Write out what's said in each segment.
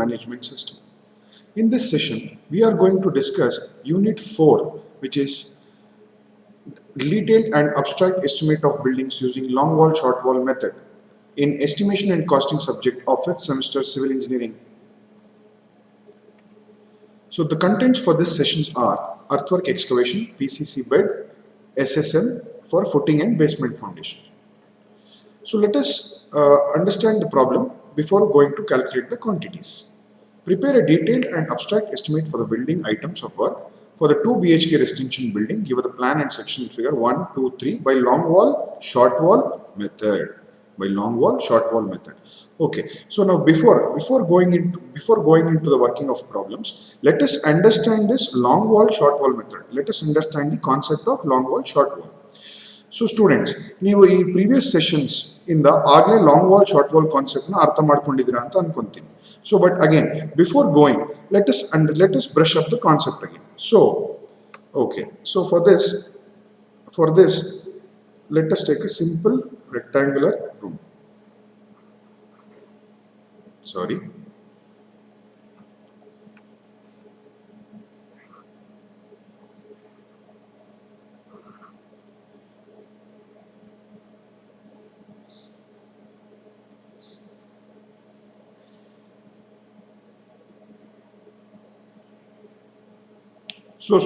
management system. In this session, we are going to discuss Unit 4, which is detailed and abstract estimate of buildings using long wall short wall method in estimation and costing subject of 5th semester civil engineering. So the contents for this sessions are earthwork excavation, PCC bed, SSM for footing and basement foundation. So let us understand the problem before going to calculate the quantities. Prepare a detailed and abstract estimate for the building items of work for the 2 BHK residential building. Give the plan and section figure 1, 2, 3 by long wall, short wall method. By long wall, short wall method. Okay. So now before going into the working of problems, let us understand this long wall, short wall method. Let us understand the concept of long wall, short wall. So students, ನೀವು ಈ previous sessions ಇಂದ ಆಗಲೇ long wall short wall concept ನ ಅರ್ಥ ಮಾಡ್ಕೊಂಡಿದ್ದೀರಾ ಅಂತ ಅನ್ಕೊಂತೀನಿ. So but again, before going, let us brush up the concept again. So okay, so for this let us take a simple rectangular room. Sorry. So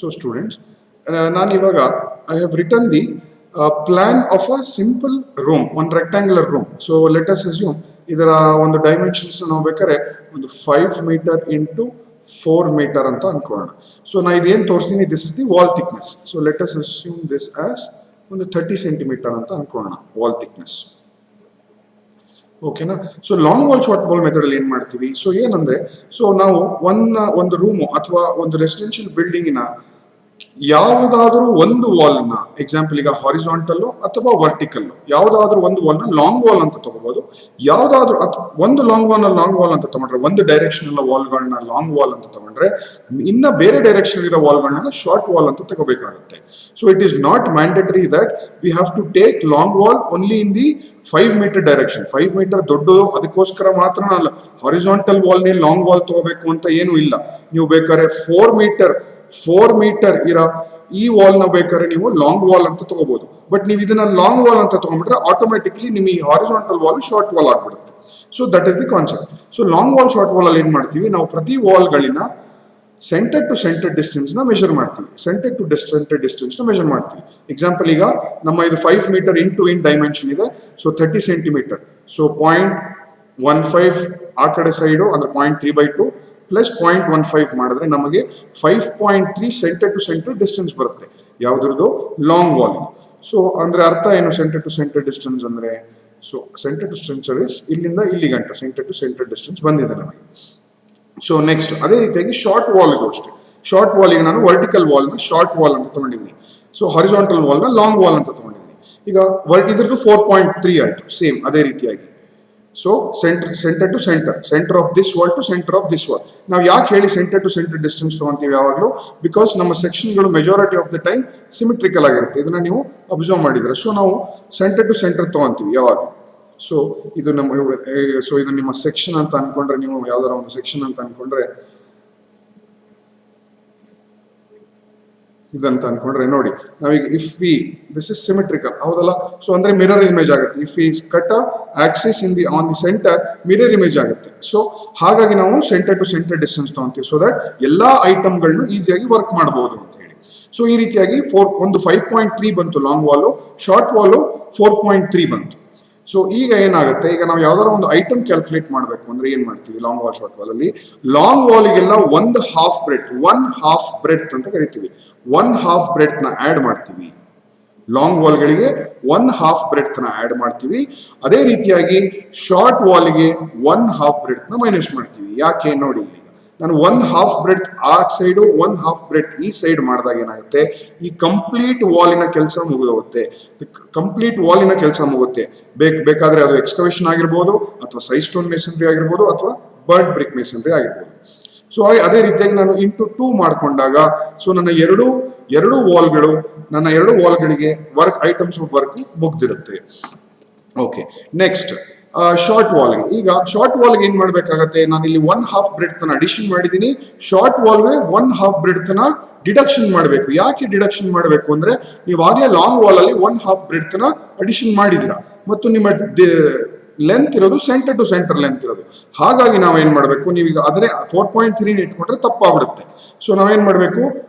students, I have written the plan of a simple room, one rectangular room. So let us assume ಇದರ ಒಂದು dimensions ನಾವು ಬೇಕಾದ್ರೆ ಒಂದು 5 metre into 4 metre ಅಂತ ಅನ್ಕೊಳ್ಳೋಣ. So ನಾ ಇದೇನು ತೋರಿಸ್ತೀನಿ, this is the wall thickness. So let us assume this as ಒಂದು 30 ಸೆಂಟಿಮೀಟರ್ ಅಂತ ಅನ್ಕೊಳ್ಳೋಣ ವಾಲ್ ಥಿಕ್ನೆಸ್. ಓಕೆನಾ. So long wall short wall method ಅಲ್ಲಿ ಏನ್ ಮಾಡ್ತೀವಿ, ಸೊ ಏನಂದ್ರೆ, ಸೊ ನಾವು ಒಂದು ರೂಮು ಅಥವಾ ಒಂದು ರೆಸಿಡೆನ್ಷಿಯಲ್ ಬಿಲ್ಡಿಂಗಿನ ಯಾವುದಾದ್ರೂ ಒಂದು ವಾಲ್ ನ, ಎಕ್ಸಾಂಪಲ್ ಈಗ ಹಾರಿಜಾಂಟಲ್ ಅಥವಾ ವರ್ಟಿಕಲ್, ಯಾವುದಾದ್ರೂ ಒಂದು ವಾಲ್ ನ ಲಾಂಗ್ ವಾಲ್ ಅಂತ ತಗೋಬಹುದು. ಯಾವುದಾದ್ರೂ ಒಂದು ಲಾಂಗ್ ವಾಲ್ ಅಂತ ತಗೊಂಡ್ರೆ, ಒಂದು ಡೈರೆಕ್ಷನ್ ವಾಲ್ ಗಳನ್ನ ಲಾಂಗ್ ವಾಲ್ ಅಂತ ತಗೊಂಡ್ರೆ, ಇನ್ನ ಬೇರೆ ಡೈರೆಕ್ಷನ್ ಇರೋ ವಾಲ್ ಗಳನ್ನ ಶಾರ್ಟ್ ವಾಲ್ ಅಂತ ತಗೋಬೇಕಾಗುತ್ತೆ. So it is not mandatory that we have to take long wall only in the 5 metre direction. 5 metre ದೊಡ್ಡದು, ಅದಕ್ಕೋಸ್ಕರ ಮಾತ್ರ ಹಾರಿಜಾಂಟಲ್ ವಾಲ್ ನೇ ಲಾಂಗ್ ವಾಲ್ ತಗೋಬೇಕು ಅಂತ ಏನು ಇಲ್ಲ. ನೀವು ಬೇಕಾದ್ರೆ 4 ಮೀಟರ್ ಇರೋ ಈ ವಾಲ್ ನ ಬೇಕಾದ್ರೆ ನೀವು ಲಾಂಗ್ ವಾಲ್ ಅಂತ ತಗೋಬಹುದು. ಬಟ್ ನೀವು ಇದನ್ನ ಲಾಂಗ್ ವಾಲ್ ಅಂತ ತಗೊಂಡ್ಬಿಟ್ರೆ ಆಟೋಮೆಟಿಕ್ಲಿ ನಿಮಗೆ ಈ ಹಾರಿಜಾಂಟಲ್ ವಾಲ್ ಶಾರ್ಟ್ ವಾಲ್ ಆಗ್ಬಿಡುತ್ತೆ. So that is the concept. So long wall short wall ಅಲ್ಲಿ ಏನ್ ಮಾಡ್ತೀವಿ, ನಾವು ಪ್ರತಿ ವಾಲ್ ಗಳಿನ ಸೆಂಟರ್ ಟು ಸೆಂಟರ್ ಡಿಸ್ಟೆನ್ಸ್ ನ ಮೆಜರ್ ಮಾಡ್ತೀವಿ. ಸೆಂಟರ್ ಟು ಸೆಂಟರ್ ಡಿಸ್ಟೆನ್ಸ್ ನ ಮೆಜರ್ ಮಾಡ್ತೀವಿ. ಎಕ್ಸಾಂಪಲ್ ಈಗ ನಮ್ಮ ಇದು 5 ಮೀಟರ್ ಇಂಟು ಇನ್ ಡೈಮೆನ್ಷನ್ ಇದೆ. So 30 centimetre. ಸೊ 0.15 ಆ ಕಡೆ ಸೈಡು ಅಂದ್ರೆ 0.3/2 ಪ್ಲಸ್ 0.15 ಮಾಡಿದ್ರೆ ನಮಗೆ 5.3 ಸೆಂಟರ್ ಟು ಸೆಂಟರ್ ಡಿಸ್ಟೆನ್ಸ್ ಬರುತ್ತೆ. ಯಾವ್ದ್ರದ್ದು? Long wall. ಸೊ ಅಂದ್ರೆ ಅರ್ಥ ಏನು ಸೆಂಟರ್ ಟು ಸೆಂಟರ್ ಡಿಸ್ಟೆನ್ಸ್ ಅಂದ್ರೆ? So centre to centre is ಇಲ್ಲಿಂದ ಇಲ್ಲಿ ಗಂಟ ಸೆಂಟರ್ ಟು ಸೆಂಟರ್ ಡಿಸ್ಟೆನ್ಸ್ ಬಂದಿದೆ ನಮಗೆ. ಸೊ ನೆಕ್ಸ್ಟ್ ಅದೇ ರೀತಿಯಾಗಿ ಶಾರ್ಟ್ ವಾಲ್ಗೂ ಅಷ್ಟೇ. ಶಾರ್ಟ್ ವಾಲಿಗೆ ನಾನು ವರ್ಟಿಕಲ್ ವಾಲ್ ನ ಶಾರ್ಟ್ ವಾಲ್ ಅಂತ ತಗೊಂಡಿದ್ದೀನಿ. ಸೊ ಹಾರಿಜಾಂಟಲ್ ವಾಲ್ ನ ಲಾಂಗ್ ವಾಲ್ ಅಂತ ತಗೊಂಡಿದ್ದೀನಿ. ಈಗ ಇದ್ರದ್ದು 4.3 ಆಯ್ತು. ಸೇಮ್ ಅದೇ ರೀತಿಯಾಗಿ. So centre to centre of this wall to centre of this wall. ನಾವು ಯಾಕೆ ಹೇಳಿ ಸೆಂಟರ್ ಟು ಸೆಂಟರ್ ಡಿಸ್ಟೆನ್ಸ್ ತಗೊಂತೀವಿ ಯಾವಾಗಲೂ? ಬಿಕಾಸ್ ನಮ್ಮ ಸೆಕ್ಷನ್ಗಳು majority of the time symmetrical ಆಗಿರುತ್ತೆ. ಇದನ್ನ ನೀವು ಅಬ್ಸರ್ವ್ ಮಾಡಿದ್ರೆ. ಸೊ ನಾವು ಸೆಂಟರ್ ಟು ಸೆಂಟರ್ ತಗೊಂತೀವಿ ಯಾವಾಗ. ಸೊ ಇದು ಇದು ನಿಮ್ಮ ಸೆಕ್ಷನ್ ಅಂತ ಅನ್ಕೊಂಡ್ರೆ, ನೀವು ಯಾವ್ದಾರ ಒಂದು ಸೆಕ್ಷನ್ ಅಂತ ಅನ್ಕೊಂಡ್ರೆ, ಇದಂತ ಅನ್ಕೊಂಡ್ರೆ ನೋಡಿ, ನಾವೀಗ ದಿಸ್ ಇಸ್ ಸಿಮೆಟ್ರಿಕಲ್, ಹೌದಲ್ಲ? ಸೊ ಅಂದ್ರೆ ಮಿರರ್ ಇಮೇಜ್ ಆಗುತ್ತೆ. If we cut axis on the centre, mirror image ಆಗುತ್ತೆ. ಸೊ ಹಾಗಾಗಿ ನಾವು ಸೆಂಟರ್ ಟು ಸೆಂಟರ್ ಡಿಸ್ಟೆನ್ಸ್ ತಗೊಂತೀವಿ, ಸೊ ದಟ್ ಎಲ್ಲಾ ಐಟಮ್ಗಳನ್ನು ಈಸಿಯಾಗಿ ವರ್ಕ್ ಮಾಡಬಹುದು ಅಂತ ಹೇಳಿ. ಸೊ ಈ ರೀತಿಯಾಗಿ 5.3 ಬಂತು ಲಾಂಗ್ ವಾಲು, ಶಾರ್ಟ್ ವಾಲು 4.3 ಬಂತು. ಸೊ ಈಗ ಏನಾಗುತ್ತೆ, ಈಗ ನಾವು ಯಾವ್ದಾರ ಒಂದು ಐಟಮ್ ಕ್ಯಾಲ್ಕುಲೇಟ್ ಮಾಡಬೇಕು ಅಂದ್ರೆ ಏನ್ ಮಾಡ್ತೀವಿ ಲಾಂಗ್ ವಾಲ್ ಶಾರ್ಟ್ ವಾಲ್ ಅಲ್ಲಿ? ಲಾಂಗ್ ವಾಲಿಗೆಲ್ಲ ಒಂದು ಹಾಫ್ ಬ್ರೆಡ್ತ್ ಅಂತ ಕರಿತೀವಿ. 1/2 ಬ್ರೆಡ್ತ್ ನ ಆಡ್ ಮಾಡ್ತೀವಿ. ಲಾಂಗ್ ವಾಲ್ಗಳಿಗೆ 1/2 ಬ್ರೆಡ್ತ್ ನ ಆಡ್ ಮಾಡ್ತೀವಿ. ಅದೇ ರೀತಿಯಾಗಿ ಶಾರ್ಟ್ ವಾಲಿಗೆ 1/2 ಬ್ರೆಡ್ತ್ ನ ಮೈನಸ್ ಮಾಡ್ತೀವಿ. ಯಾಕೆ ನೋಡಿ, ಇಲ್ಲಿ ನಾನು 1/2 ಬ್ರೆಡ್ತ್ ಆ ಸೈಡು 1/2 ಬ್ರೆಡ್ತ್ ಈ ಸೈಡ್ ಮಾಡಿದಾಗ ಏನಾಗುತ್ತೆ, ಈ ಕಂಪ್ಲೀಟ್ ವಾಲಿನ ಕೆಲಸ ಮುಗಿದೋಗುತ್ತೆ. ಬೇಕಾದ್ರೆ ಅದು ಎಕ್ಸ್ಕವೇಷನ್ ಆಗಿರ್ಬೋದು, ಅಥವಾ ಸೈಡ್ ಸ್ಟೋನ್ ಮೇಸನ್ರಿ ಆಗಿರ್ಬೋದು, ಅಥವಾ ಬರ್ಡ್ ಬ್ರಿಕ್ ಮೇಸನ್ರಿ ಆಗಿರ್ಬೋದು. ಸೊ ಅದೇ ರೀತಿಯಾಗಿ ನಾನು ಇಂಟು 2 ಮಾಡ್ಕೊಂಡಾಗ, ಸೊ ನನ್ನ ಎರಡು ವಾಲ್ಗಳಿಗೆ ವರ್ಕ್ ಐಟಮ್ಸ್ ಆಫ್ ವರ್ಕ್ ಮುಗ್ದಿರುತ್ತೆ. ಓಕೆ, ನೆಕ್ಸ್ಟ್ ಶಾರ್ಟ್ ವಾಲ್ಗೆ. ಈಗ ಶಾರ್ಟ್ ವಾಲ್ಗೆ ಏನ್ ಮಾಡ್ಬೇಕಾಗತ್ತೆ, ನಾನು ಇಲ್ಲಿ 1/2 ಬ್ರೆಡ್ತ್ ಅಡಿಷನ್ ಮಾಡಿದೀನಿ, ಶಾರ್ಟ್ ವಾಲ್ಗೆ 1/2 ಬ್ರೆಡ್ತ್ ಡಿಡಕ್ಷನ್ ಮಾಡಬೇಕು. ಯಾಕೆ ಡಿಡಕ್ಷನ್ ಮಾಡಬೇಕು ಅಂದ್ರೆ, ನೀವಾಗಲೇ ಲಾಂಗ್ ವಾಲ್ ಅಲ್ಲಿ 1/2 ಬ್ರೆಡ್ತ್ ಅಡಿಷನ್ ಮಾಡಿದಿರಾ ಮತ್ತು ನಿಮ್ಮ ಲೆಂತ್ ಇರೋದು ಸೆಂಟರ್ ಟು ಸೆಂಟರ್ ಲೆಂತ್ ಇರೋದು. ಹಾಗಾಗಿ ನಾವೇನ್ ಮಾಡಬೇಕು, ನೀವೀಗ ಅದನ್ನೇ 4.3 ಇಟ್ಕೊಂಡ್ರೆ ತಪ್ಪಾಗ್ಬಿಡುತ್ತೆ. ಸೊ ನಾವೇನ್ ಮಾಡಬೇಕು,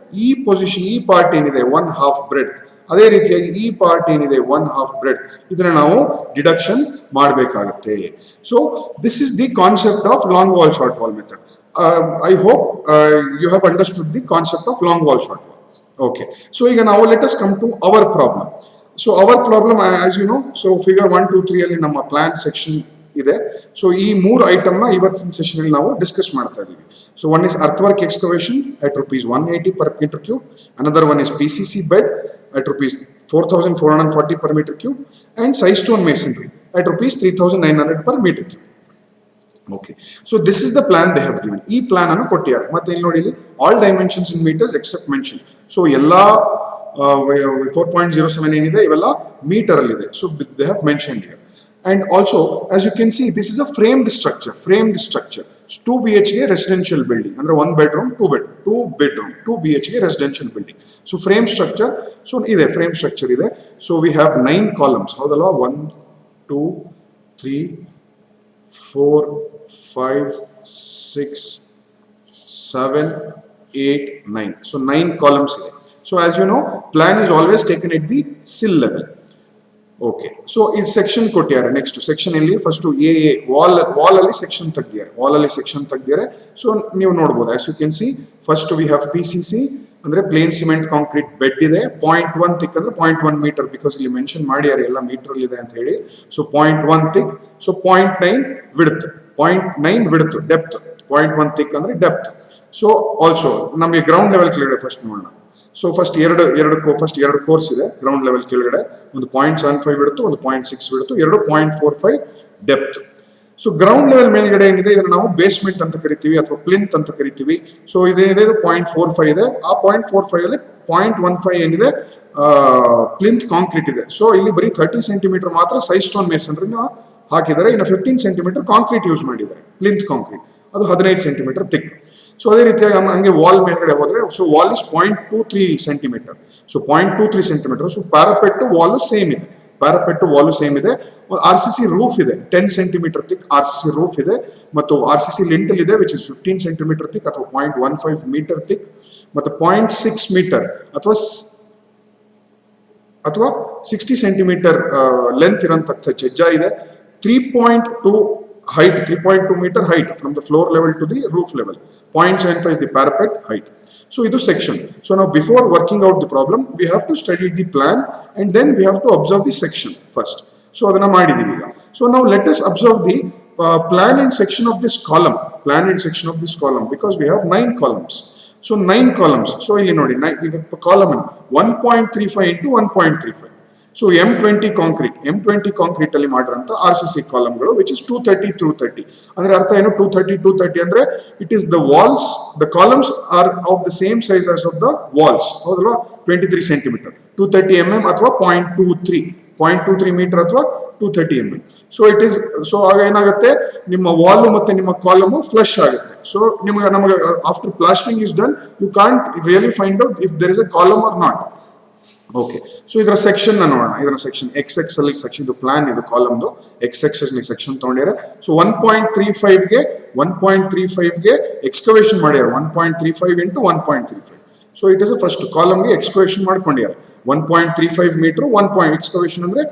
ಈ ಪೊಸಿಷನ್, ಈ ಪಾರ್ಟ್ ಏನಿದೆ 1/2 ಬ್ರೆಡ್ತ್, ಅದೇ ರೀತಿಯಾಗಿ ಈ ಪಾರ್ಟ್ ಏನಿದೆ 1/2 ಬ್ರೆಡ್ತ್, ಇದನ್ನ ನಾವು ಡಿಡಕ್ಷನ್ ಮಾಡಬೇಕಾಗತ್ತೆ. So this is the concept of long wall short wall method. I hope you have understood the concept of long wall short wall. Okay, so now let us come to our problem. So our problem, as you know, so figure 1 2 3 ಅಲ್ಲಿ ನಮ್ಮ plan section ಇದೆ. So ಈ 3 item ನ ಇವತ್ತಿನ session ಅಲ್ಲಿ ನಾವು discuss ಮಾಡ್ತಾ ಇದೀವಿ. So one is earthwork excavation at rupees 180 per meter cube, another one is PCC bed at rupees 4440 per meter cube, and side stone masonry at rupees 3900 per meter cube. Okay, so this is the plan they have given. ಈ plan ಅನ್ನು ಕೊಟ್ಟಿದ್ದಾರೆ. ಮತ್ತೆ ಇಲ್ಲಿ ನೋಡಿ, ಇಲ್ಲಿ all dimensions ಇನ್ metres accept mention. So ಎಲ್ಲಾ 4.07 ಏನಿದೆ ಇವೆಲ್ಲ ಮೀಟರ್ ಅಲ್ಲಿ ಇದೆ. So they have mentioned here. And also, as you can see, this is a framed structure. 2 BHK residential building. Under 1 bedroom, 2 bedroom, 2 BHK residential building. So frame structure. So ide frame structure ide. So we have 9 columns. Howdalva? 1 2 3 4 5 6 7 8 9. So 9 columns ide. So as you know, plan is always taken at the sill level. Okay, so is section ಕೊಟ್ಟಿದ್ದಾರೆ. Next section ಅಲ್ಲಿ first wall ಅಲ್ಲಿ section ತೆಗ್ದಿದ್ದಾರೆ. So ನೀವು ನೋಡಬಹುದು, as you can see, first we have PCC ಅಂದ್ರೆ plane cement concrete bed ಇದೆ. 0.1 thick ಅಂದ್ರೆ 0.1 metre, because ಇಲ್ಲಿ mention ಮಾಡಿದ್ದಾರೆ ಎಲ್ಲ ಮೀಟರ್ ಅಲ್ಲಿ ಇದೆ ಅಂತ ಹೇಳಿ. So 0.1 thick, so 0.9 width, 0.9 width, depth 0.1 thick ಅಂದ್ರೆ ಡೆಪ್ತ್. ಸೊ ಆಲ್ಸೋ ನಮಗೆ ಗ್ರೌಂಡ್ ಲೆವೆಲ್ ಕೆಳಗಡೆ ಫಸ್ಟ್ ನೋಡೋಣ. ಸೊ ಫಸ್ಟ್ ಎರಡು ಕೋರ್ಸ್ ಇದೆ ಗ್ರೌಂಡ್ ಲೆವೆಲ್ ಕೆಳಗಡೆ. ಒಂದು 0.75 ಬಿಡುತ್ತು, ಒಂದು 0.6 ಬಿಡುತ್ತು, ಎರಡು 0.45 ಡೆಪ್ತ್. ಸೊ ಗ್ರೌಂಡ್ ಲೆವೆಲ್ ಮೇಲ್ಗಡೆ ಏನಿದೆ ಇದನ್ನ ನಾವು ಬೇಸ್ಮೆಂಟ್ ಅಂತ ಕರಿತೀವಿ ಅಥವಾ ಪ್ಲಿಂತ್ ಅಂತ ಕರಿತೀವಿ. ಸೊ ಇದೇನಿದೆ ಇದು 0.45 ಇದೆ. ಆ 0.45 ಅಲ್ಲಿ 0.15 ಏನಿದೆ ಪ್ಲಿಂತ್ ಕಾಂಕ್ರೀಟ್ ಇದೆ. ಸೊ ಇಲ್ಲಿ ಬರೀ 30 ಸೆಂಟಿಮೀಟರ್ ಮಾತ್ರ ಸೈಡ್ ಸ್ಟೋನ್ ಮೇಸನ್ರಿನ ಹಾಕಿದ್ದಾರೆ. ಇನ್ನು 15 ಸೆಂಟಿಮೀಟರ್ ಕಾಂಕ್ರೀಟ್ ಯೂಸ್ ಮಾಡಿದ್ದಾರೆ, ಪ್ಲಿಂತ್ ಕಾಂಕ್ರೀಟ್. ಅದು 15 ಸೆಂಟಿಮೀಟರ್ ಥಿಕ್. ಸೊ ಅದೇ ರೀತಿಯಾಗಿ ಹಂಗೆ ವಾಲ್ ಮೇಲ್ಗಡೆ ಹೋದ್ರೆ, so wall is 0.23 centimetre. So 0.23 centimetre. So parapet wall same ಇದೆ. RCC ರೂಫ್ ಇದೆ, 10 ಸೆಂಟಿಮೀಟರ್ ಥಿಕ್ RCC ರೂಫ್ ಇದೆ. ಮತ್ತು RCC ಲಿಂಟಲ್ ಇದೆ, ವಿಚ್ ಇಸ್ 15 ಸೆಂಟಿಮೀಟರ್ ಥಿಕ್ ಅಥವಾ 0.15 ಮೀಟರ್ ಥಿಕ್. ಮತ್ತು 0.6 ಮೀಟರ್ ಅಥವಾ 60 ಸೆಂಟಿಮೀಟರ್ ಲೆಂತ್ ಇರೋಂಥ ಚೆಜ್ಜ ಇದೆ. 3.2 height, 3.2 meter height from the floor level to the roof level. 0.75 is the parapet height. So ಇದು section. So now before working out the problem, we have to study the plan and then we have to observe the section first. So ಅದನ್ನ ಮಾಡಿದೀವಿ ಈಗ. So now let us observe the plan and section of this column. Because we have 9 columns. So 9 columns. So ಇಲ್ಲಿ ನೋಡಿ, column 1.35 into 1.35. So M20 concrete ಅಲ್ಲಿ ಮಾಡಿರಂತ RCC ಕಾಲಮ್ಗಳು, which is 230 through 30. ಅಂದ್ರೆ ಅರ್ಥ ಏನು? 230 ಅಂದ್ರೆ it is the walls, the columns are of the same size as of the walls. ಹೌದಲ್ವಾ? 23 ಸೆಂಟಿಮೀಟರ್, 230 mm ಅಥವಾ 0.23 ಮೀಟರ್ ಅಥವಾ 230 mm. So it is, so ಆಗ ಏನಾಗುತ್ತೆ, ನಿಮ್ಮ ವಾಲ್ ಮತ್ತೆ ನಿಮ್ಮ ಕಾಲಮ್ ಫ್ಲಶ್ ಆಗುತ್ತೆ. ಸೊ ನಮಗೆ after plastering is done, you can't really find out if there is a column or not. Okay, so ಇದರ ಸೆಕ್ಷನ್ ನೋಡೋಣ. ಇದರ ಸೆಕ್ಷನ್ XX ಅಲ್ಲಿ ಸೆಕ್ಷನ್, ಇದು ಪ್ಲಾನ್, ಇದು ಕಾಲಮ್ದು XX ಅಲ್ಲಿ ಸೆಕ್ಷನ್ ತಗೊಂಡಿದ್ದಾರೆ. ಸೊ 1.35ಗೆ ಎಕ್ಸ್ಕವೇಷನ್ ಮಾಡ್ಯಾರ. 1.35 into 1.35. So it is first ಕಾಲಮ್ಗೆ ಎಕ್ಸ್ಕವೇಷನ್ ಮಾಡ್ಕೊಂಡಿದ್ದಾರೆ. 1.35 ಮೀಟರ್. ಎಕ್ಸ್ಕವೇಷನ್ ಅಂದ್ರೆ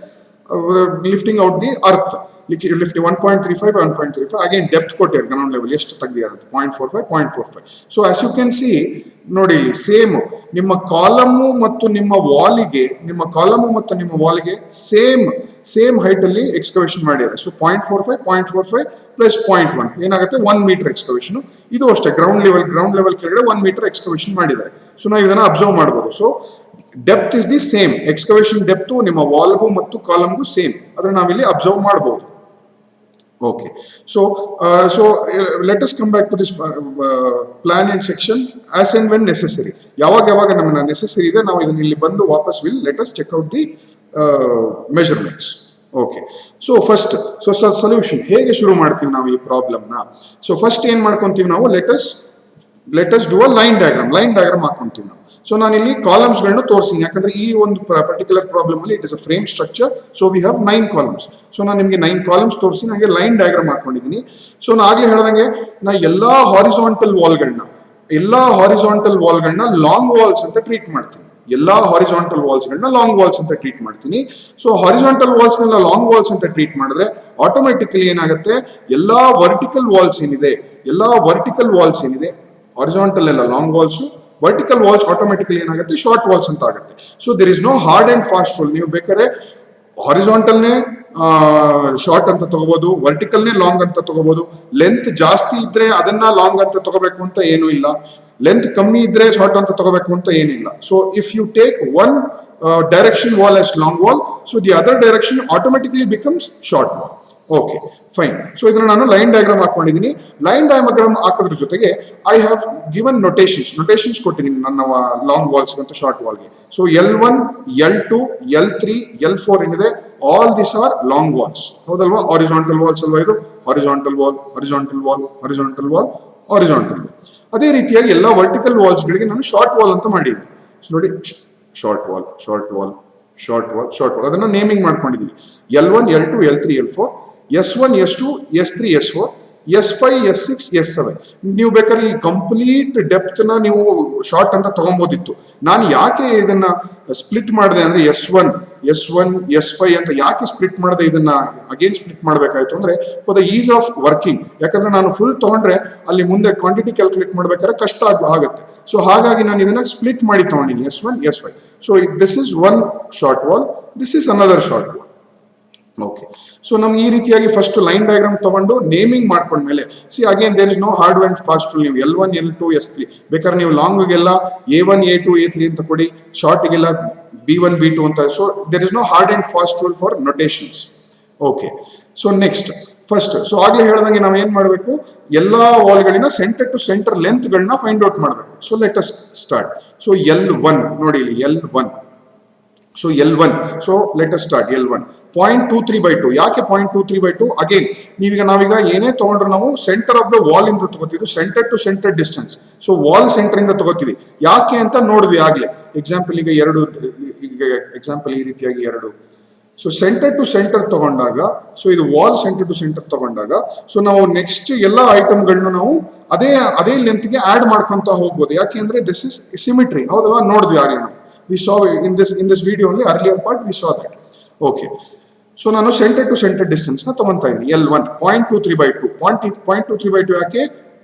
lifting out the earth. Lifting 1.35 by 1.35. Again depth ಕೊಟ್ಟಿದ್ದಾರೆ ಗ್ರೌಂಡ್ ಲೆವೆಲ್ ಎಷ್ಟು ತೆಗ್ದಿದ್ದಾರೆ ಅಂತ, 0.45. So as you can see, ನೋಡಿ ಇಲ್ಲಿ ಸೇಮ್ ನಿಮ್ಮ ಕಾಲಮು ಮತ್ತು ನಿಮ್ಮ ವಾಲಿಗೆ ಸೇಮ್ ಹೈಟ್ ಅಲ್ಲಿ ಎಕ್ಸ್ಕವೇಷನ್ ಮಾಡಿದ್ದಾರೆ. ಸೊ 0.45 ಪ್ಲಸ್ 0.1 ಏನಾಗುತ್ತೆ, 1 ಮೀಟರ್ ಎಕ್ಸ್ಕವೇಷನ್. ಇದು ಅಷ್ಟೇ ಗ್ರೌಂಡ್ ಲೆವೆಲ್ ಕೆಳಗಡೆ 1 ಮೀಟರ್ ಎಕ್ಸ್ಕವೇಷನ್ ಮಾಡಿದ್ದಾರೆ. ಸೊ ನಾವು ಇದನ್ನ ಅಬ್ಸರ್ವ್ ಮಾಡಬಹುದು. So depth is the same, excavation depth ನಿಮ್ಮ ವಾಲ್ಗೂ ಮತ್ತು ಕಾಲಮ್ಗೂ ಸೇಮ್. ಅದನ್ನ ನಾವಿಲ್ಲಿ ಅಬ್ಸರ್ವ್ ಮಾಡಬಹುದು. Okay, so let us come back to this plan and section as and when necessary. ಯಾವಾಗ ನಮಗೆ ನೆಸೆಸರಿ ಇದೆ, ನಾವು ಇದನ್ನ ಇಲ್ಲಿ ಬಂದು ವಾಪಸ್ let us check out the measurements. Okay, so first solution ಹೇಗೆ ಶುರು ಮಾಡ್ತೀವಿ ನಾವು ಈ ಪ್ರಾಬ್ಲಮ್ನ? ಸೊ ಫಸ್ಟ್ ಏನ್ ಮಾಡ್ಕೊಂತೀವಿ ನಾವು, let us do a line diagram ಹಾಕೊಂತೀವಿ ನಾವು. ಸೊ ನಾನು ಇಲ್ಲಿ ಕಾಲಮ್ಸ್ಗಳನ್ನ ತೋರಿಸ್ತೀನಿ, ಯಾಕಂದ್ರೆ ಈ ಒಂದು ಪರ್ಟಿಕ್ಯುಲರ್ ಪ್ರಾಬ್ಲಮ್ ಅಲ್ಲಿ it is a frame structure, so we have 9 columns. So ನಾನು ನಿಮಗೆ 9 ಕಾಲಮ್ಸ್ ತೋರಿಸಿ ಹಾಗೆ ಲೈನ್ ಡಯಾಗ್ರಾಮ್ ಹಾಕೊಂಡಿದ್ದೀನಿ. ಸೊ ನಾನು ಆಗ್ಲೇ ಹೇಳ್ದಂಗೆ ನಾ ಎಲ್ಲಾ ಹಾರಿಸಾಂಟಲ್ ವಾಲ್ಗಳನ್ನ ಲಾಂಗ್ ವಾಲ್ಸ್ ಅಂತ ಟ್ರೀಟ್ ಮಾಡ್ತೀನಿ. ಎಲ್ಲಾ ಹಾರಿಸಾಂಟಲ್ ವಾಲ್ಸ್ಗಳನ್ನ ಲಾಂಗ್ ವಾಲ್ಸ್ ಅಂತ ಟ್ರೀಟ್ ಮಾಡ್ತೀನಿ. ಸೊ ಹಾರಿಸಾಂಟಲ್ ವಾಲ್ಸ್ಗಳನ್ನ ಲಾಂಗ್ ವಾಲ್ಸ್ ಅಂತ ಟ್ರೀಟ್ ಮಾಡಿದ್ರೆ ಆಟೋಮೆಟಿಕಲಿ ಏನಾಗುತ್ತೆ, ಎಲ್ಲಾ ವರ್ಟಿಕಲ್ ವಾಲ್ಸ್ ಏನಿದೆ ಹಾರಿಸಾಂಟಲ್ ಎಲ್ಲ long walls, vertical walls automatically ಏನಾಗುತ್ತೆ, ಶಾರ್ಟ್ ವಾಲ್ಸ್ ಅಂತ ಆಗುತ್ತೆ. So there is no hard and fast rule. ನೀವು ಬೇಕಾದ್ರೆ ಹಾರಿಸಾಂಟಲ್ನೇ ಶಾರ್ಟ್ ಅಂತ ತಗೋಬಹುದು, ವರ್ಟಿಕಲ್ನೇ ಲಾಂಗ್ ಅಂತ ತಗೋಬಹುದು. ಲೆಂತ್ ಜಾಸ್ತಿ ಇದ್ರೆ ಅದನ್ನ ಲಾಂಗ್ ಅಂತ ತಗೋಬೇಕು ಅಂತ ಏನೂ ಇಲ್ಲ, ಲೆಂತ್ ಕಮ್ಮಿ ಇದ್ರೆ ಶಾರ್ಟ್ ಅಂತ ತಗೋಬೇಕು ಅಂತ ಏನಿಲ್ಲ. So if you take one direction wall as long wall, so the other direction automatically becomes short wall. Okay fine. So ಇದನ್ನ ನಾನು ಲೈನ್ ಡಯಾಗ್ರಾಮ್ ಹಾಕೊಂಡಿದ್ದೀನಿ. ಲೈನ್ ಡಯಾಗ್ರಾಮ್ ಹಾಕೋದ್ರ ಜೊತೆಗೆ ಐ ಹ್ಯಾವ್ ಗಿವನ್ ನೊಟೇಷನ್ಸ್ ಕೊಟ್ಟಿದ್ದೀನಿ ನನ್ನ ಲಾಂಗ್ ವಾಲ್ಸ್ ಮತ್ತು short ವಾಲ್ಗೆ. So L1, L2, L3, L4 ಏನಿದೆ, all this are long walls. ಹೌದಲ್ವಾ? ಹಾರಿಸಾಂಟಲ್ ವಾಲ್ಸ್ ಅಲ್ವಾ ಇದು? Horizontal wall, horizontal wall, horizontal wall, horizontal wall. ಅದೇ ರೀತಿಯಾಗಿ ಎಲ್ಲ ವರ್ಟಿಕಲ್ ವಾಲ್ಸ್ ಗಳಿಗೆ ನಾನು ಶಾರ್ಟ್ ವಾಲ್ ಅಂತ ಮಾಡಿದ್ದೀನಿ. ನೋಡಿ, short wall, short wall, short wall, short wall, ಅದನ್ನ naming ಮಾಡ್ಕೊಂಡಿದೀವಿ. L1, L2, L3, L4, S1, S2, S3, S4, S5, S6, S7. ನೀವು ಬೇಕಾದ್ರೆ ಈ ಕಂಪ್ಲೀಟ್ ಡೆಪ್ತ್ ನ ನೀವು ಶಾರ್ಟ್ ಅಂತ ತಗೊಬೋದಿತ್ತು. ನಾನು ಯಾಕೆ ಇದನ್ನ ಸ್ಪ್ಲಿಟ್ ಮಾಡಿದೆ ಅಂದ್ರೆ S1, S5 ಅಂತ ಯಾಕೆ ಸ್ಪ್ಲಿಟ್ ಮಾಡಿದೆ, ಇದನ್ನ ಅಗೇನ್ ಸ್ಪ್ಲಿಟ್ ಮಾಡಬೇಕಾಯ್ತು ಅಂದ್ರೆ for the is of working. ಯಾಕಂದ್ರೆ ನಾನು ಫುಲ್ ತಗೊಂಡ್ರೆ ಅಲ್ಲಿ ಮುಂದೆ ಕ್ವಾಂಟಿಟಿ ಕ್ಯಾಲ್ಕುಲೇಟ್ ಮಾಡ್ಬೇಕಾದ್ರೆ ಕಷ್ಟ ಆಗುತ್ತೆ. ಸೊ ಹಾಗಾಗಿ ನಾನು ಇದನ್ನ ಸ್ಪ್ಲಿಟ್ ಮಾಡಿ ತಗೊಂಡಿನಿ, S1, S5. So this is one short wall, this is another short wall. Okay, so ನಮ್ಗೆ ಈ ರೀತಿಯಾಗಿ ಫಸ್ಟ್ ಲೈನ್ ಡಯಾಗ್ರಾಮ್ ತಗೊಂಡು ನೇಮಿಂಗ್ ಮಾಡ್ಕೊಂಡ್ಮೇಲೆ, see again there is no hard and fast rule. ನೀವು L1, L2, S3 ಬೇಕಾದ್ರೆ ನೀವು ಲಾಂಗ್ಗೆಲ್ಲ A1, A2, A3 ಅಂತ ಕೊಡಿ, ಶಾರ್ಟ್ಗೆಲ್ಲ B1, B2 ಅಂತ. So there is no hard and fast rule for notations. Okay, so next first, so ಆಗ್ಲೇ ಹೇಳ್ದಂಗೆ ನಾವು ಏನ್ ಮಾಡಬೇಕು, ಎಲ್ಲಾ ವಾಲ್ಗಳಿನ ಸೆಂಟರ್ ಟು ಸೆಂಟರ್ ಲೆಂತ್ ಗಳನ್ನ ಫೈಂಡ್ ಔಟ್ ಮಾಡಬೇಕು. So let us start. So L1 ನೋಡಿ ಇಲ್ಲಿ, L1. So L1, so let us start. L1 0.23/2. ಯಾಕೆ 0.23/2? ಅಗೇನ್ ನಾವೀಗ ಏನೇ ತಗೊಂಡ್ರು ನಾವು ಸೆಂಟರ್ ಆಫ್ ದ ವಾಲ್ ಇಂದ ತಗೋತೀವಿ, centre to centre distance. So wall centre ಇಂದ ತಗೋತೀವಿ. ಯಾಕೆ ಅಂತ ನೋಡಿದ್ವಿ ಆಗ್ಲೇ ಎಕ್ಸಾಂಪಲ್. ಈಗ ಎಕ್ಸಾಂಪಲ್ ಈ ರೀತಿಯಾಗಿ ಎರಡು. ಸೊ ಸೆಂಟರ್ ಟು ಸೆಂಟರ್ ತಗೊಂಡಾಗ, ಸೊ ಇದು ವಾಲ್ ಸೆಂಟರ್ ಟು ಸೆಂಟರ್ ತಗೊಂಡಾಗ, ಸೊ ನಾವು ನೆಕ್ಸ್ಟ್ ಎಲ್ಲ ಐಟಮ್ಗಳನ್ನ ನಾವು ಅದೇ ಲೆಂತ್ಗೆ ಆಡ್ ಮಾಡ್ಕೊಂತ ಹೋಗ್ಬೋದು. ಯಾಕೆ ಅಂದ್ರೆ ದಿಸ್ ಇಸ್ ಸಿಮಿಟ್ರಿ. ಹೌದಲ್ವಾ? ನೋಡಿದ್ವಿ ಆಗ್ಲೇ ನಾವು. We saw in this video only, earlier part we saw that. Okay, so ನಾನು ಸೆಂಟರ್ ಟು ಸೆಂಟರ್ ಡಿಸ್ಟೆನ್ಸ್ ನ ತಗೊಂತಾ ಇದ್ದೀನಿ. L1 0.23/2. 0.23/2 ಯಾಕೆ?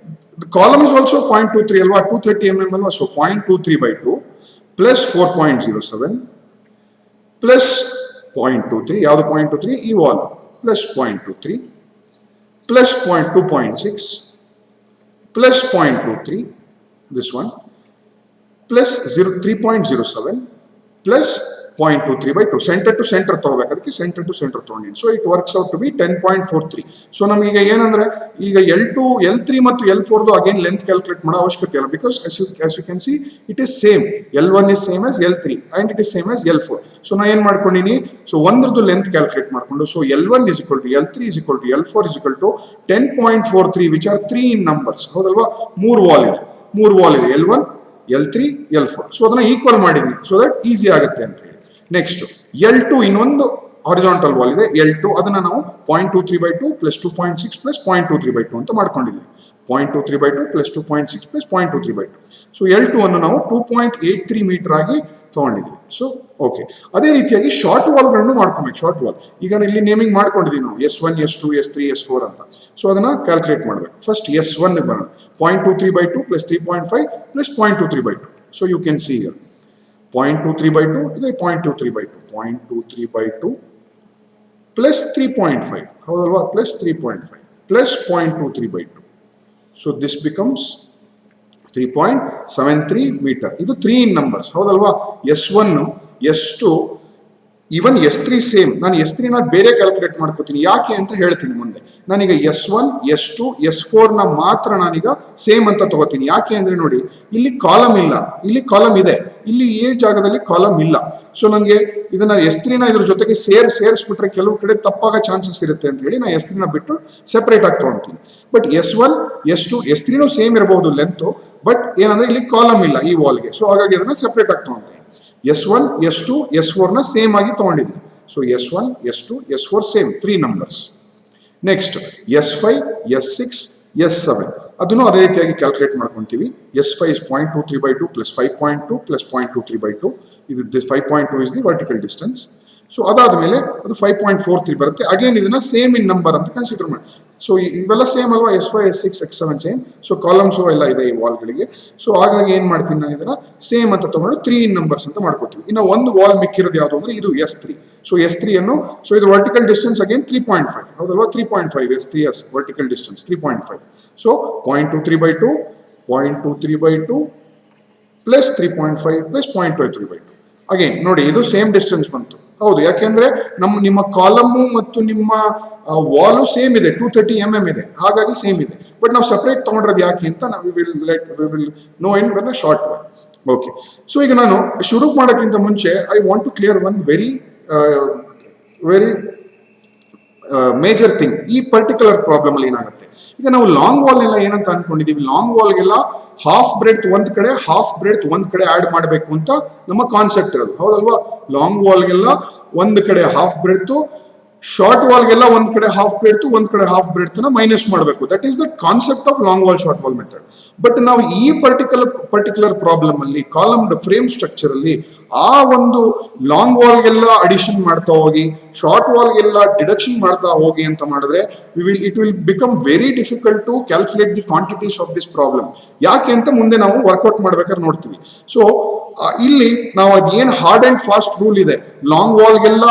The column is also 0.23 ಅಲ್ವಾ, 230 mm ಅಲ್ವಾ. ಸೊ 0.23/2 ಪ್ಲಸ್ 4.07 ಪ್ಲಸ್ 0.23, ಯಾವುದು 0.23? ಈ wall plus 0.23 plus 2.6 plus 0.23 this one plus 3.07 plus 0.23/2. Centre to centre ತಗೋಬೇಕು, ಅದಕ್ಕೆ ಸೆಂಟರ್ ಟು ಸೆಂಟರ್ ತಗೊಂಡಿನಿ. So it works out to be 10.43. So ನಮಗೀಗ ಏನಂದ್ರೆ, ಈಗ L2, L3 ಮತ್ತು L4 ಅಗೇನ್ ಲೆಂತ್ ಕ್ಯಾಲ್ಕುಲೇಟ್ ಮಾಡೋ ಅವಶ್ಯಕತೆ ಇಲ್ಲ. Because as you can see it is same. L1 is same as L3 and it is same as L4. So ನಾ ಏನ್ ಮಾಡ್ಕೊಂಡಿನಿ, so ಒಂದ್ರದ್ದು length calculate ಮಾಡ್ಕೊಂಡು, so L1 is equal to L3 is equal to L4 is equal to 10.43, which are 3 in numbers. ಹೌದಲ್ವಾ? ಮೂರು wall ಇದೆ L1, L3, L4. So ಅದನ್ನ equal ಮಾಡಿದ್ವಿ, so that easy ಆಗುತ್ತೆ ಅಂತ ಹೇಳಿ. ನೆಕ್ಸ್ಟ್ L2, ಇನ್ನೊಂದು ಹಾರಿಸಾಂಟಲ್ ವಾಲ್ ಇದೆ L2. ಅದನ್ನ ನಾವು 0.23/2 ಪ್ಲಸ್ 2.6 ಪ್ಲಸ್ 0.23/2 ಅಂತ ಮಾಡ್ಕೊಂಡಿದ್ವಿ. 0.23/2 ಪ್ಲಸ್ 2.6 ಪ್ಲಸ್ 0.23/2. ಸೊ L2 ಅನ್ನು ನಾವು 2.83 ಮೀಟರ್ ಆಗಿ ತಗೊಂಡಿದ್ವಿ. ಸೊ ಓಕೆ, ಅದೇ ರೀತಿಯಾಗಿ ಶಾರ್ಟ್ ವಾಲ್ಗಳನ್ನು ಮಾಡ್ಕೊಬೇಕು. ಶಾರ್ಟ್ ವಾಲ್ ಈಗ ಇಲ್ಲಿ ನೇಮಿಂಗ್ ಮಾಡ್ಕೊಂಡಿದೀವಿ ನಾವು, S1, S2, S3, S4 ಅಂತ. ಸೊ ಅದನ್ನ ಕ್ಯಾಲ್ಕುಲೇಟ್ ಮಾಡಬೇಕು. ಫಸ್ಟ್ S1 ಬರೋಣ. 0.23/2 plus 3.5 plus 0.23/2. So you can see here 0.23/2 ಇದೆ 0.23/2. 0.23/2 ಪ್ಲಸ್ 3.5, ಹೌದಲ್ವಾ? Plus 3.5 plus 0.23/2. So this becomes 3.73 metre. ಇದು 3 in numbers. ಹೌದಲ್ವಾ? S1, S2, even S3 same, ನಾನು S3 ನ ಬೇರೆ ಕ್ಯಾಲ್ಕುಲೇಟ್ ಮಾಡ್ಕೋತೀನಿ. ಯಾಕೆ ಅಂತ ಹೇಳ್ತೀನಿ ಮುಂದೆ. ನಾನೀಗ S1 S2 S4 ನ ಮಾತ್ರ ನಾನೀಗ ಸೇಮ್ ಅಂತ ತಗೋತೀನಿ. ಯಾಕೆ ಅಂದ್ರೆ ನೋಡಿ, ಇಲ್ಲಿ ಕಾಲಮ್ ಇಲ್ಲ, ಇಲ್ಲಿ ಕಾಲಮ್ ಇದೆ, ಇಲ್ಲಿ ಈ ಜಾಗದಲ್ಲಿ ಕಾಲಮ್ ಇಲ್ಲ. ಸೊ ನನಗೆ ಇದನ್ನ S3 ನ ಇದ್ರ ಜೊತೆಗೆ ಸೇರಿಸ್ಬಿಟ್ರೆ ಕೆಲವು ಕಡೆ ತಪ್ಪಾಗೋ ಚಾನ್ಸಸ್ ಇರುತ್ತೆ ಅಂತ ಹೇಳಿ ನಾನು S3 ನ ಬಿಟ್ಟು ಸೆಪರೇಟ್ ಆಗಿ ತಗೊಳ್ತೀನಿ. But S1 S2 S3 same ಇರಬಹುದು ಲೆಂತ್, ಬಟ್ ಏನಂದ್ರೆ ಇಲ್ಲಿ ಕಾಲಮ್ ಇಲ್ಲ ಈ ವಾಲ್ಗೆ. ಸೊ ಹಾಗಾಗಿ ಅದನ್ನ ಸೆಪರೇಟ್ ಆಗಿ ತಗೊಳ್ತೀನಿ. S1 S2 S4 ನ ಸೇಮ್ ಆಗಿ ತಗೊಂಡಿದ್ದೀನಿ. So S1 S2 S4 same 3 numbers. Next S5 S6 S7 ಅದನ್ನು ಅದೇ ರೀತಿಯಾಗಿ ಕ್ಯಾಲ್ಕುಲೇಟ್ ಮಾಡ್ಕೊಂತೀವಿ. S5 is 0.23/2 plus 5.2 plus 0.23/2. ಇದು 5.2 is the vertical distance. So ಅದಾದ್ಮೇಲೆ ಅದು 5.43 ಬರುತ್ತೆ. ಅಗೇನ್ ಇದನ್ನ ಸೇಮ್ ಇನ್ ನಂಬರ್ ಅಂತ ಕನ್ಸಿಡರ್ ಮಾಡಿ. ಸೊ ಇವೆಲ್ಲ ಸೇಮ್ ಅಲ್ವಾ, S5 S6 S7 same. So columns ಎಲ್ಲ ಇದೆ ಈ ವಾಲ್ಗಳಿಗೆ. ಸೊ ಹಾಗಾಗಿ ಏನ್ ಮಾಡ್ತೀನಿ ನಾನು ಇದನ್ನ ಸೇಮ್ ಅಂತ ತಗೊಂಡು 3 ಇನ್ ನಂಬರ್ಸ್ ಅಂತ ಮಾಡ್ಕೋತೀವಿ. ಇನ್ನು ಒಂದು ವಾಲ್ ಮಿಕ್ಕಿರೋದು ಯಾವುದು ಅಂದ್ರೆ ಇದು S3. ಸೊ S3 ಅನ್ನು, ಸೊ ಇದು ವರ್ಟಿಕಲ್ ಡಿಸ್ಟೆನ್ಸ್ ಅಗೇನ್ 3.5 ಹೌದಲ್ವಾ, 3.5 S3 as vertical distance 3.5. So 0.23/2 0.23/2 plus 3.5 plus 0.23/2. Again ನೋಡಿ ಇದು ಸೇಮ್ ಡಿಸ್ಟೆನ್ಸ್ ಬಂತು. ಹೌದು, ಯಾಕೆಂದ್ರೆ ನಿಮ್ಮ ಕಾಲಮು ಮತ್ತು ನಿಮ್ಮ ವಾಲು ಸೇಮ್ ಇದೆ, 230 mm ಇದೆ, ಹಾಗಾಗಿ ಸೇಮ್ ಇದೆ. ಬಟ್ ನಾವು ಸಪರೇಟ್ ತಗೊಂಡ್ರದ್ದು ಯಾಕೆ ಅಂತ ನಾವು will know in when short way. Okay, so ಈಗ ನಾನು ಶುರು ಮಾಡೋಕ್ಕಿಂತ ಮುಂಚೆ I want to clear one very major thing. ಈ ಪರ್ಟಿಕ್ಯುಲರ್ ಪ್ರಾಬ್ಲಮ್ ಅಲ್ಲಿ ಏನಾಗುತ್ತೆ, ಈಗ ನಾವು ಲಾಂಗ್ ವಾಲ್ ಎಲ್ಲ ಏನಂತ ಅನ್ಕೊಂಡಿದೀವಿ, ಲಾಂಗ್ ವಾಲ್ಗೆಲ್ಲ ಹಾಫ್ ಬ್ರೆಡ್ತ್ ಒಂದ್ ಕಡೆ ಹಾಫ್ ಬ್ರೆಡ್ತ್ ಒಂದ್ ಕಡೆ ಆಡ್ ಮಾಡಬೇಕು ಅಂತ ನಮ್ಮ ಕಾನ್ಸೆಪ್ಟ್ ಇರೋದು, ಹೌದಲ್ವಾ. ಲಾಂಗ್ ವಾಲ್ಗೆಲ್ಲ ಒಂದ್ ಕಡೆ ಹಾಫ್ ಬ್ರೆಡ್ತ್, ಶಾರ್ಟ್ ವಾಲ್ಗೆಲ್ಲ ಒಂದ್ ಕಡೆ ಹಾಫ್ ಬ್ರೆಡ್ತ್ ಒಂದ್ ಕಡೆ ಹಾಫ್ ಬ್ರೆಡ್ತ್ ನ ಮೈನಸ್ ಮಾಡಬೇಕು. That is the concept of long wall short wall method. But ನಾವು ಈ ಪರ್ಟಿಕ್ಯುಲರ್ ಪ್ರಾಬ್ಲಮ್ ಅಲ್ಲಿ ಕಾಲಮ್ಡ್ ಫ್ರೇಮ್ ಸ್ಟ್ರಕ್ಚರ್ ಅಲ್ಲಿ ಆ ಒಂದು ಲಾಂಗ್ ವಾಲ್ಗೆಲ್ಲ ಅಡಿಷನ್ ಮಾಡ್ತಾ ಹೋಗಿ ಶಾರ್ಟ್ ವಾಲ್ಗೆಲ್ಲ ಡಿಡಕ್ಷನ್ ಮಾಡ್ತಾ ಹೋಗಿ ಅಂತ ಮಾಡಿದ್ರೆ it will become very difficult to calculate the quantities of this problem. ಯಾಕೆ ಅಂತ ಮುಂದೆ ನಾವು ವರ್ಕೌಟ್ ಮಾಡ್ಬೇಕಾದ್ರೆ ನೋಡ್ತೀವಿ. ಸೊ ಇಲ್ಲಿ ನಾವು ಅದೇನ್ ಹಾರ್ಡ್ ಅಂಡ್ ಫಾಸ್ಟ್ ರೂಲ್ ಇದೆ, ಲಾಂಗ್ ವಾಲ್ಗೆಲ್ಲ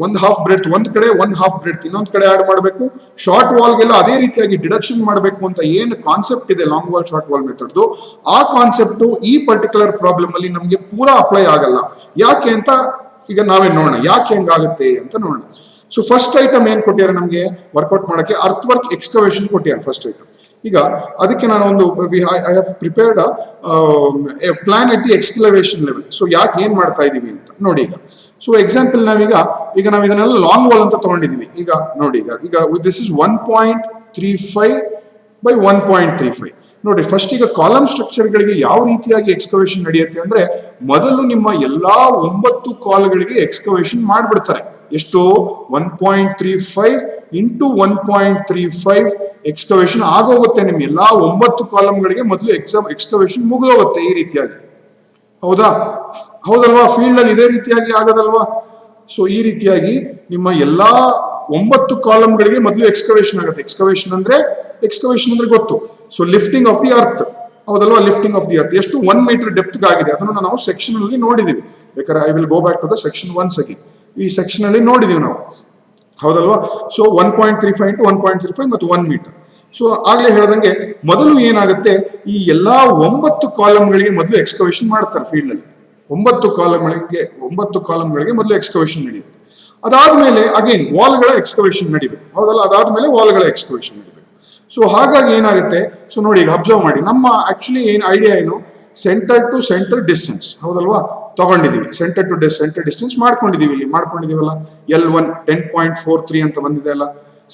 ಒಂದ್ ಹಾಫ್ ಬ್ರೆಡ್ತ್ ಒಂದ್ ಕಡೆ, ಒಂದ್ ಹಾಫ್ ಬ್ರೆಡ್ತ್ ಇನ್ನೊಂದ್ ಕಡೆ ಆಡ್ ಮಾಡಬೇಕು. ಶಾರ್ಟ್ ವಾಲ್ಗೆಲ್ಲ ಅದೇ ರೀತಿಯಾಗಿ ಡಿಡಕ್ಷನ್ ಮಾಡಬೇಕು ಅಂತ ಏನು ಕಾನ್ಸೆಪ್ಟ್ ಇದೆ long wall short wall method, ಆ ಕಾನ್ಸೆಪ್ಟ್ ಈ ಪರ್ಟಿಕ್ಯುಲರ್ ಪ್ರಾಬ್ಲಮ್ ಅಲ್ಲಿ ನಮ್ಗೆ ಪೂರಾ ಅಪ್ಲೈ ಆಗಲ್ಲ. ಯಾಕೆ ಅಂತ ಈಗ ನಾವೇ ನೋಡೋಣ, ಯಾಕೆ ಹೆಂಗಾಗುತ್ತೆ ಅಂತ ನೋಡೋಣ. ಸೊ ಫಸ್ಟ್ ಐಟಮ್ ಏನ್ ಕೊಟ್ಟಿದ್ದಾರೆ ನಮ್ಗೆ ವರ್ಕೌಟ್ ಮಾಡಕ್ಕೆ, ಅರ್ತ್ ವರ್ಕ್ ಎಕ್ಸ್ಕವೇಷನ್ ಕೊಟ್ಟಿದ್ದಾರೆ ಫಸ್ಟ್ ಐಟಮ್. ಈಗ ಅದಕ್ಕೆ ನಾನು ಒಂದು I have prepared plan at the excavation level. So ಯಾಕೆ ಏನ್ ಮಾಡ್ತಾ ಇದೀವಿ ಅಂತ ನೋಡಿ. ಈಗ ಸೊ ಎಕ್ಸಾಂಪಲ್ ನಾವೀಗ ನಾವು ಇದನ್ನೆಲ್ಲ ಲಾಂಗ್ ವಾಲ್ ಅಂತ ತಗೊಂಡಿದೀವಿ. ಈಗ ನೋಡಿ, ಈಗ ದಿಸ್ ಇಸ್ 1.35 by 1.35. ನೋಡಿ ಫಸ್ಟ್ ಈಗ ಕಾಲಮ್ ಸ್ಟ್ರಕ್ಚರ್ ಗಳಿಗೆ ಯಾವ ರೀತಿಯಾಗಿ ಎಕ್ಸ್ಕವೇಷನ್ ನಡೆಯುತ್ತೆ ಅಂದ್ರೆ, ಮೊದಲು ನಿಮ್ಮ ಎಲ್ಲಾ 9 ಕಾಲ್ಗಳಿಗೆ ಎಕ್ಸ್ಕವೇಷನ್ ಮಾಡ್ಬಿಡ್ತಾರೆ. ಎಷ್ಟು, 1.35 into 1.35 ಎಕ್ಸ್ಕವೇಷನ್ ಆಗೋಗುತ್ತೆ. ನಿಮ್ ಎಲ್ಲಾ 9 ಕಾಲಮ್ಗಳಿಗೆ ಮೊದಲು ಎಕ್ಸ್ಕವೇಷನ್ ಮುಗಿದೋಗುತ್ತೆ ಈ ರೀತಿಯಾಗಿ. ಹೌದಲ್ವಾ, ಫೀಲ್ಡ್ ಅಲ್ಲಿ ಇದೇ ರೀತಿಯಾಗಿ ಆಗೋದಲ್ವಾ. ಸೊ ಈ ರೀತಿಯಾಗಿ ನಿಮ್ಮ ಎಲ್ಲಾ 9 ಕಾಲಮ್ಗಳಿಗೆ ಮೊದಲು ಎಕ್ಸ್ಕವೇಷನ್ ಆಗುತ್ತೆ. ಎಕ್ಸ್ಕವೇಷನ್ ಅಂದ್ರೆ ಗೊತ್ತು. So lifting of the earth, ಹೌದಲ್ವಾ, ಲಿಫ್ಟಿಂಗ್ ಆಫ್ ದಿ ಅರ್ತ್ ಎಷ್ಟು 1 ಮೀಟರ್ ಡೆಪ್ತ್ ಆಗಿದೆ ಅದನ್ನು ನಾವು ಸೆಕ್ಷನ್ ಅಲ್ಲಿ ನೋಡಿದೀವಿ. ಬೇಕಾದ್ರೆ I will go back to the section once again. ಈ ಸೆಕ್ಷನ್ ಅಲ್ಲಿ ನೋಡಿದೀವಿ ನಾವು, ಹೌದಲ್ವಾ. ಸೊ 1.35 into 1.35 ಮತ್ತು 1 ಮೀಟರ್. ಸೊ ಆಗ್ಲೇ ಹೇಳ್ದಂಗೆ ಮೊದಲು ಏನಾಗುತ್ತೆ, ಈ ಎಲ್ಲಾ 9 ಕಾಲಮ್ಗಳಿಗೆ ಮೊದಲು ಎಕ್ಸ್ಕವೇಷನ್ ಮಾಡ್ತಾರೆ ಫೀಲ್ಡ್ ಅಲ್ಲಿ. 9 ಕಾಲಮ್ಗಳಿಗೆ ಮೊದಲು ಎಕ್ಸ್ಕವೇಷನ್ ನಡೆಯುತ್ತೆ. ಅದಾದ್ಮೇಲೆ ಅಗೇನ್ ವಾಲ್ಗಳ ಎಕ್ಸ್ಕವೇಷನ್ ನಡಿಬೇಕು, ಹೌದಲ್ಲ. ಅದಾದ್ಮೇಲೆ ವಾಲ್ಗಳ ಎಕ್ಸ್ಕವೇಷನ್ ನಡಿಬೇಕು. ಸೊ ಹಾಗಾಗಿ ಏನಾಗುತ್ತೆ, ಸೊ ನೋಡಿ ಈಗ ಅಬ್ಸರ್ವ್ ಮಾಡಿ, ನಮ್ಮ ಆಕ್ಚುಲಿ ಏನ್ ಐಡಿಯಾ ಏನು, ಸೆಂಟರ್ ಟು ಸೆಂಟರ್ ಡಿಸ್ಟೆನ್ಸ್, ಹೌದಲ್ವಾ, ತಗೊಂಡಿದೀವಿ. ಸೆಂಟರ್ ಟು ಸೆಂಟರ್ ಡಿಸ್ಟೆನ್ಸ್ ಮಾಡ್ಕೊಂಡಿದೀವಲ್ಲ. L1 10.43 ಅಂತ ಬಂದಿದೆ ಅಲ್ಲ.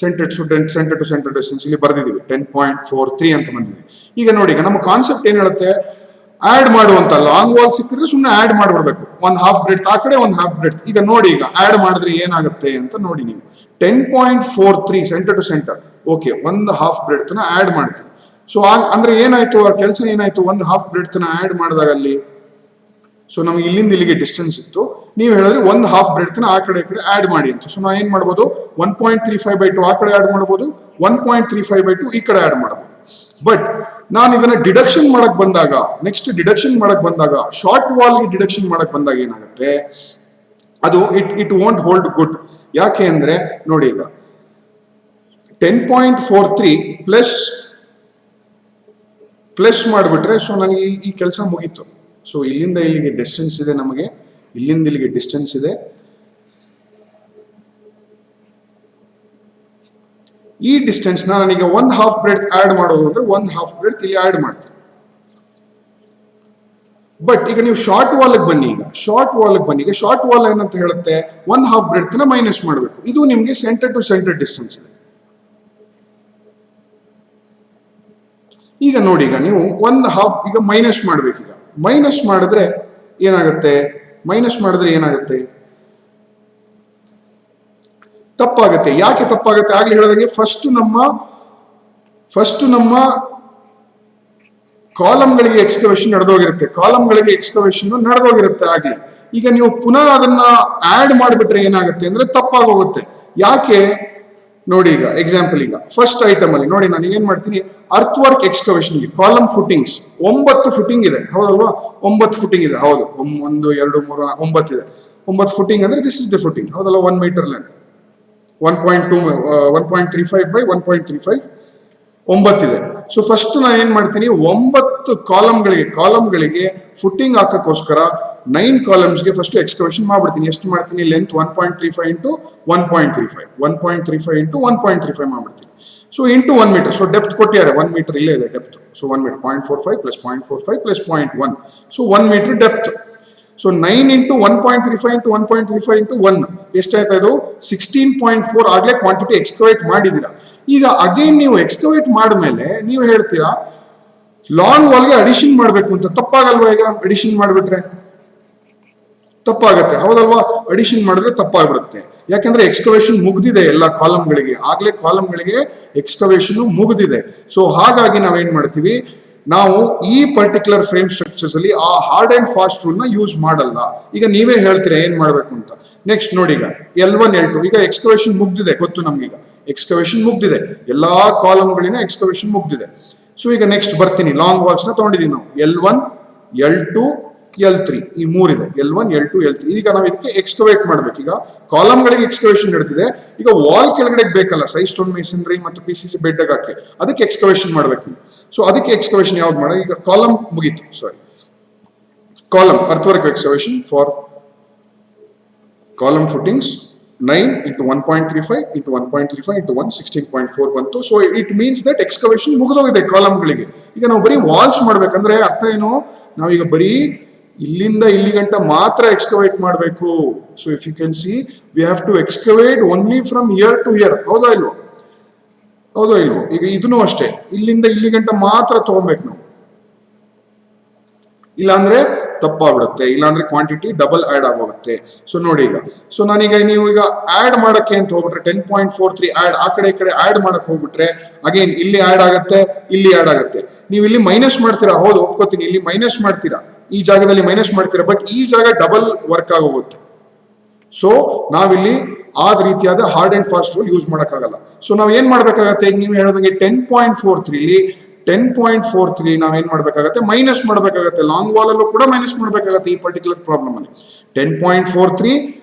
ಸೆಂಟರ್ ಟು ಸೆಂಟರ್ ಡಿಸ್ಟೆನ್ಸ್ ಇಲ್ಲಿ ಬರ್ದಿದೀವಿ 10.43 ಅಂತ ಬಂದಿದೆ. ಈಗ ನೋಡಿ, ಈಗ ನಮ್ಮ ಕಾನ್ಸೆಪ್ಟ್ ಏನ್ ಹೇಳುತ್ತೆ, ಆಡ್ ಮಾಡುವಂತ ಲಾಂಗ್ ವಾಲ್ ಸಿಕ್ಕಿದ್ರೆ ಸುಮ್ಮನೆ ಆಡ್ ಮಾಡ್ಬಿಡ್ಬೇಕು. ಒಂದ್ ಹಾಫ್ ಬ್ರೆಡ್ತ್ ಆ ಕಡೆ, ಒಂದ್ ಹಾಫ್ ಬ್ರೆಡ್ತ್. ಈಗ ನೋಡಿ, ಈಗ ಆಡ್ ಮಾಡಿದ್ರೆ ಏನಾಗುತ್ತೆ ಅಂತ ನೋಡಿ ನೀವು. 10.43 ಸೆಂಟರ್ ಟು ಸೆಂಟರ್, ಓಕೆ, ಒಂದು ಹಾಫ್ ಬ್ರೆಡ್ತ್ ನ ಆಡ್ ಮಾಡ್ತೀನಿ. ಸೊ ಅಂದ್ರೆ ಏನಾಯ್ತು, ಅವ್ರ ಕೆಲಸ ಏನಾಯ್ತು, ಒಂದು ಹಾಫ್ ಬ್ರೆಡ್ತ್ ನ ಆಡ್ ಮಾಡಿದಾಗ ಅಲ್ಲಿ, ಸೊ ನಮ್ಗೆ ಇಲ್ಲಿಂದ ಇಲ್ಲಿಗೆ ಡಿಸ್ಟೆನ್ಸ್ ಇತ್ತು, ನೀವು ಹೇಳಿದ್ರೆ ಒಂದು ಹಾಫ್ ಬ್ರೆಡ್ತ್ ನ ಆ ಕಡೆ ಆಡ್ ಮಾಡಿ ಅಂತ. ಸೊ ನಾ ಏನ್ ಮಾಡ್ಬೋದು, 1.35/2 ಆ ಕಡೆ ಆಡ್ ಮಾಡ್ಬೋದು, 1.35/2 ಈ ಕಡೆ ಆಡ್ ಮಾಡ್ಬೋದು. ಬಟ್ ನಾನು ಇದನ್ನ ಡಿಡಕ್ಷನ್ ಮಾಡಕ್ ಬಂದಾಗ, ಶಾರ್ಟ್ ವಾಲ್ಗೆ ಡಿಡಕ್ಷನ್ ಮಾಡಕ್ ಬಂದಾಗ ಏನಾಗುತ್ತೆ, ಅದು ಇಟ್ ವೋಂಟ್ ಹೋಲ್ಡ್ ಗುಡ್. ಯಾಕೆ ಅಂದ್ರೆ ನೋಡಿ, ಈಗ 10.43 ಪ್ಲಸ್ ಮಾಡಿಬಿಟ್ರೆ ಸೊ ನನಗೆ ಈ ಕೆಲಸ ಮುಗೀತು. ಸೊ ಇಲ್ಲಿಂದ ಇಲ್ಲಿಗೆ ಡಿಸ್ಟೆನ್ಸ್ ಇದೆ, ನಮಗೆ ಇಲ್ಲಿಂದ ಇಲ್ಲಿಗೆ ಡಿಸ್ಟೆನ್ಸ್ ಇದೆ. ಈ ಡಿಸ್ಟೆನ್ಸ್ ನಾನೀಗ 1/2 ಬ್ರೆಡ್ತ್ ಆಡ್ ಮಾಡೋದು ಅಂದ್ರೆ 1/2 ಬ್ರೆಡ್ತ್ ಇಲ್ಲಿ ಆಡ್ ಮಾಡ್ತೀನಿ. ಬಟ್ ಈಗ ನೀವು ಶಾರ್ಟ್ ವಾಲ್ ಬನ್ನಿ, ಈಗ ಶಾರ್ಟ್ ವಾಲ್ ಏನಂತ ಹೇಳುತ್ತೆ 1/2 ಬ್ರೆಡ್ತ್ ನ ಮೈನಸ್ ಮಾಡಬೇಕು. ಇದು ನಿಮಗೆ ಸೆಂಟರ್ ಟು ಸೆಂಟರ್ ಡಿಸ್ಟೆನ್ಸ್ ಇದೆ. ಈಗ ನೋಡಿ, ಈಗ ನೀವು 1/2 ಈಗ ಮೈನಸ್ ಮಾಡ್ಬೇಕು. ಈಗ ಮೈನಸ್ ಮಾಡಿದ್ರೆ ಏನಾಗುತ್ತೆ? ತಪ್ಪಾಗುತ್ತೆ. ಯಾಕೆ ತಪ್ಪಾಗುತ್ತೆ? ಆಗ್ಲೇ ಹೇಳಿದಂಗೆ ಫಸ್ಟ್ ನಮ್ಮ ಕಾಲಮ್ಗಳಿಗೆ ಎಕ್ಸ್ಕವೇಷನ್ ನಡೆದೋಗಿರುತ್ತೆ ಆಗ್ಲಿ. ಈಗ ನೀವು ಪುನಃ ಅದನ್ನ ಆಡ್ ಮಾಡಿಬಿಟ್ರೆ ಏನಾಗುತ್ತೆ ಅಂದ್ರೆ ತಪ್ಪಾಗೋಗುತ್ತೆ. ಯಾಕೆ ನೋಡಿ, ಈಗ ಎಕ್ಸಾಂಪಲ್, ಈಗ ಫಸ್ಟ್ ಐಟಮ್ ಅಲ್ಲಿ ನೋಡಿ, ನಾನು ಏನ್ ಮಾಡ್ತೀನಿ, ಅರ್ತ್ ವರ್ಕ್ ಎಕ್ಸ್ಕವೇಷನ್ ಗೆ ಕಾಲಮ್ ಫುಟಿಂಗ್ಸ್ 9 ಫುಟಿಂಗ್ ಇದೆ, ಹೌದಲ್ವಾ? 9 ಫುಟಿಂಗ್ ಇದೆ, ಹೌದು. 1 2 3 9 ಇದೆ. 9 ಫುಟಿಂಗ್ ಅಂದ್ರೆ ದಿಸ್ ಇಸ್ ದ ಫುಟಿಂಗ್, ಹೌದಲ್ಲ? 1 ಮೀಟರ್ ಲೆಂತ್, 1.35 by 1.35, 9 ಇದೆ. ಸೊ ಫಸ್ಟ್ ನಾನು ಏನ್ ಮಾಡ್ತೀನಿ, 9 ಕಾಲಮ್ಗಳಿಗೆ ಫುಟಿಂಗ್ ಹಾಕಕ್ಕೋಸ್ಕರ 9 ಕಾಲಮ್ಸ್ಗೆ ಫಸ್ಟ್ ಎಕ್ಸ್ಕವೇಷನ್ ಮಾಡ್ಬಿಡ್ತೀನಿ. ಎಷ್ಟು ಮಾಡ್ತೀನಿ? ಲೆಂತ್ 1.35 ಇಂಟು 1.35 ಮಾಡ್ಬಿಡ್ತೀನಿ. So into 1 metre. So depth ಕೊಟ್ಟಿದ್ದಾರೆ 1 ಮೀಟರ್, ಇಲ್ಲೇ ಇದೆ depth. So 1 metre 0.45 plus 0.45 plus 0.1, so 1 metre depth. So 9 into 1.35 into 1.35 into 1 ಎಷ್ಟಾಯ್ತಾ? ಇದು 16.4 ಆಗ್ಲೇ ಕ್ವಾಂಟಿಟಿ ಎಕ್ಸ್ಕವೇಟ್ ಮಾಡಿದೀರಾ. ಈಗ ಅಗೇನ್ ನೀವು ಎಕ್ಸ್ಕವೇಟ್ ಮಾಡಿದ್ಮೇಲೆ ನೀವು ಹೇಳ್ತೀರಾ ಲಾಂಗ್ ವಾಲ್ಗೆ ಅಡಿಷನ್ ಮಾಡಬೇಕು ಅಂತ. ತಪ್ಪಾಗಲ್ವಾ? ಈಗ ಅಡಿಷನ್ ಮಾಡಿಬಿಟ್ರೆ ತಪ್ಪಾಗತ್ತೆ, ಹೌದಲ್ವಾ? ಅಡಿಷನ್ ಮಾಡಿದ್ರೆ ತಪ್ಪಾಗ್ಬಿಡುತ್ತೆ. ಯಾಕಂದ್ರೆ ಎಕ್ಸ್ಕವೇಷನ್ ಮುಗ್ದಿದೆ ಎಲ್ಲ ಕಾಲಮ್ಗಳಿಗೆ ಎಕ್ಸ್ಕವೇಷನ್ ಮುಗ್ದಿದೆ. ಸೊ ಹಾಗಾಗಿ ನಾವೇನ್ ಮಾಡ್ತೀವಿ, ನಾವು ಈ ಪರ್ಟಿಕ್ಯುಲರ್ ಫ್ರೇಮ್ ಸ್ಟ್ರಕ್ಚರ್ಸ್ ಅಲ್ಲಿ ಆ ಹಾರ್ಡ್ ಅಂಡ್ ಫಾಸ್ಟ್ ರೂಲ್ ನ ಯೂಸ್ ಮಾಡಲ್ಲ. ಈಗ ನೀವೇ ಹೇಳ್ತೀರಾ ಏನ್ ಮಾಡ್ಬೇಕು ಅಂತ. ನೆಕ್ಸ್ಟ್ ನೋಡಿ, ಈಗ L1 L2 ಈಗ ಎಕ್ಸ್ಕವೇಷನ್ ಮುಗ್ದಿದೆ, ಗೊತ್ತು ನಮ್ಗೀಗ ಎಕ್ಸ್ಕವೇಷನ್ ಮುಗ್ದಿದೆ, ಎಲ್ಲಾ ಕಾಲಮ್ಗಳಿನ ಎಕ್ಸ್ಕವೇಷನ್ ಮುಗ್ದಿದೆ. ಸೊ ಈಗ ನೆಕ್ಸ್ಟ್ ಬರ್ತೀನಿ, ಲಾಂಗ್ ವಾಲ್ಸ್ ನ ತಗೊಂಡಿದೀವಿ ನಾವು, L1 L2 L3 ಈ 3 ಇದೆ, L1 L2 L3. ಈಗ ನಾವು ಇದಕ್ಕೆ ಎಕ್ಸ್ಕವೇಟ್ ಮಾಡ್ಬೇಕು. ಈಗ ಕಾಲಮ್ಗಳಿಗೆ ಎಕ್ಸ್ಕವೇಷನ್ ನಡೆದಿದೆ, ಈಗ ವಾಲ್ ಕೆಳಗಡೆ ಬೇಕಲ್ಲ ಸೈಡ್ ಸ್ಟೋನ್ ಮೇಸನ್ರಿ ಮತ್ತು PCC ಬೆಡ್ ಹಾಕಿ, ಅದಕ್ಕೆ ಎಕ್ಸ್ಕವೇಷನ್ ಮಾಡ್ಬೇಕು. ಸೊ ಅದಕ್ಕೆ ಎಕ್ಸ್ಕವೇಷನ್ ಯಾವ್ದು ಮಾಡೋದು? ಈಗ ಕಾಲಮ್ ಮುಗೀತು, column earthwork excavation for column footings 9 into 1.35 into 1.35 into 1 16.4 ಬಂತು. So it means that excavation ಮುಗಿದೋಗಿದೆ ಕಾಲಮ್ಗಳಿಗೆ. ಈಗ ನಾವು ಬರೀ ವಾಲ್ಸ್ ಮಾಡ್ಬೇಕಂದ್ರೆ ಅರ್ಥ ಏನು? ನಾವೀಗ ಬರೀ ಇಲ್ಲಿಂದ ಇಲ್ಲಿ ಗಂಟ ಮಾತ್ರ ಎಕ್ಸ್ಕವೇಟ್ ಮಾಡಬೇಕು. So if you can see, we have to excavate only from here to here, ಹೌದೋ ಇಲ್ವೋ? ಈಗ ಇದನ್ನು ಅಷ್ಟೇ, ಇಲ್ಲಿಂದ ಇಲ್ಲಿ ಗಂಟ ಮಾತ್ರ ತಗೊಬೇಕು ನಾವು, ಇಲ್ಲಾಂದ್ರೆ ತಪ್ಪಾಗ್ಬಿಡುತ್ತೆ, ಇಲ್ಲಾಂದ್ರೆ ಕ್ವಾಂಟಿಟಿ ಡಬಲ್ ಆಡ್ ಆಗೋಗುತ್ತೆ. ಸೊ ನೋಡಿ, ಈಗ ಸೊ ನಾನೀಗ ನೀವು ಈಗ ಆಡ್ ಮಾಡಕ್ಕೆ ಅಂತ ಹೋಗ್ಬಿಟ್ರೆ 10.43 ಆಡ್ ಆ ಕಡೆ ಈ ಕಡೆ ಆಡ್ ಮಾಡಕ್ ಹೋಗ್ಬಿಟ್ರೆ ಅಗೇನ್ ಇಲ್ಲಿ ಆಡ್ ಆಗತ್ತೆ, ಇಲ್ಲಿ ಆಡ್ ಆಗತ್ತೆ. ನೀವು ಇಲ್ಲಿ ಮೈನಸ್ ಮಾಡ್ತೀರಾ, ಹೌದು ಒಪ್ಕೋತೀನಿ, ಇಲ್ಲಿ ಮೈನಸ್ ಮಾಡ್ತೀರಾ, ಈ ಜಾಗದಲ್ಲಿ ಮೈನಸ್ ಮಾಡ್ತೀರಾ, ಬಟ್ ಈ ಜಾಗ ಡಬಲ್ ವರ್ಕ್ ಆಗೋಗುತ್ತೆ. ಸೊ ನಾವಿಲ್ಲಿ ಆದ ರೀತಿಯಾದ hard and fast rule use ಮಾಡಕ್ಕಾಗಲ್ಲ. ಸೊ ನಾವ್ ಏನ್ ಮಾಡ್ಬೇಕಾಗತ್ತೆ? ಈಗ ನೀವು ಹೇಳೋದಂಗೆ 10.43 ನಾವೇನ್ ಮಾಡ್ಬೇಕಾಗತ್ತೆ? ಮೈನಸ್ ಮಾಡ್ಬೇಕಾಗತ್ತೆ. ಲಾಂಗ್ ವಾಲ್ ಅಲ್ಲೂ ಕೂಡ ಮೈನಸ್ ಮಾಡ್ಬೇಕಾಗತ್ತೆ ಈ ಪರ್ಟಿಕ್ಯುಲರ್ ಪ್ರಾಬ್ಲಮ್ ಅಲ್ಲಿ. 10.43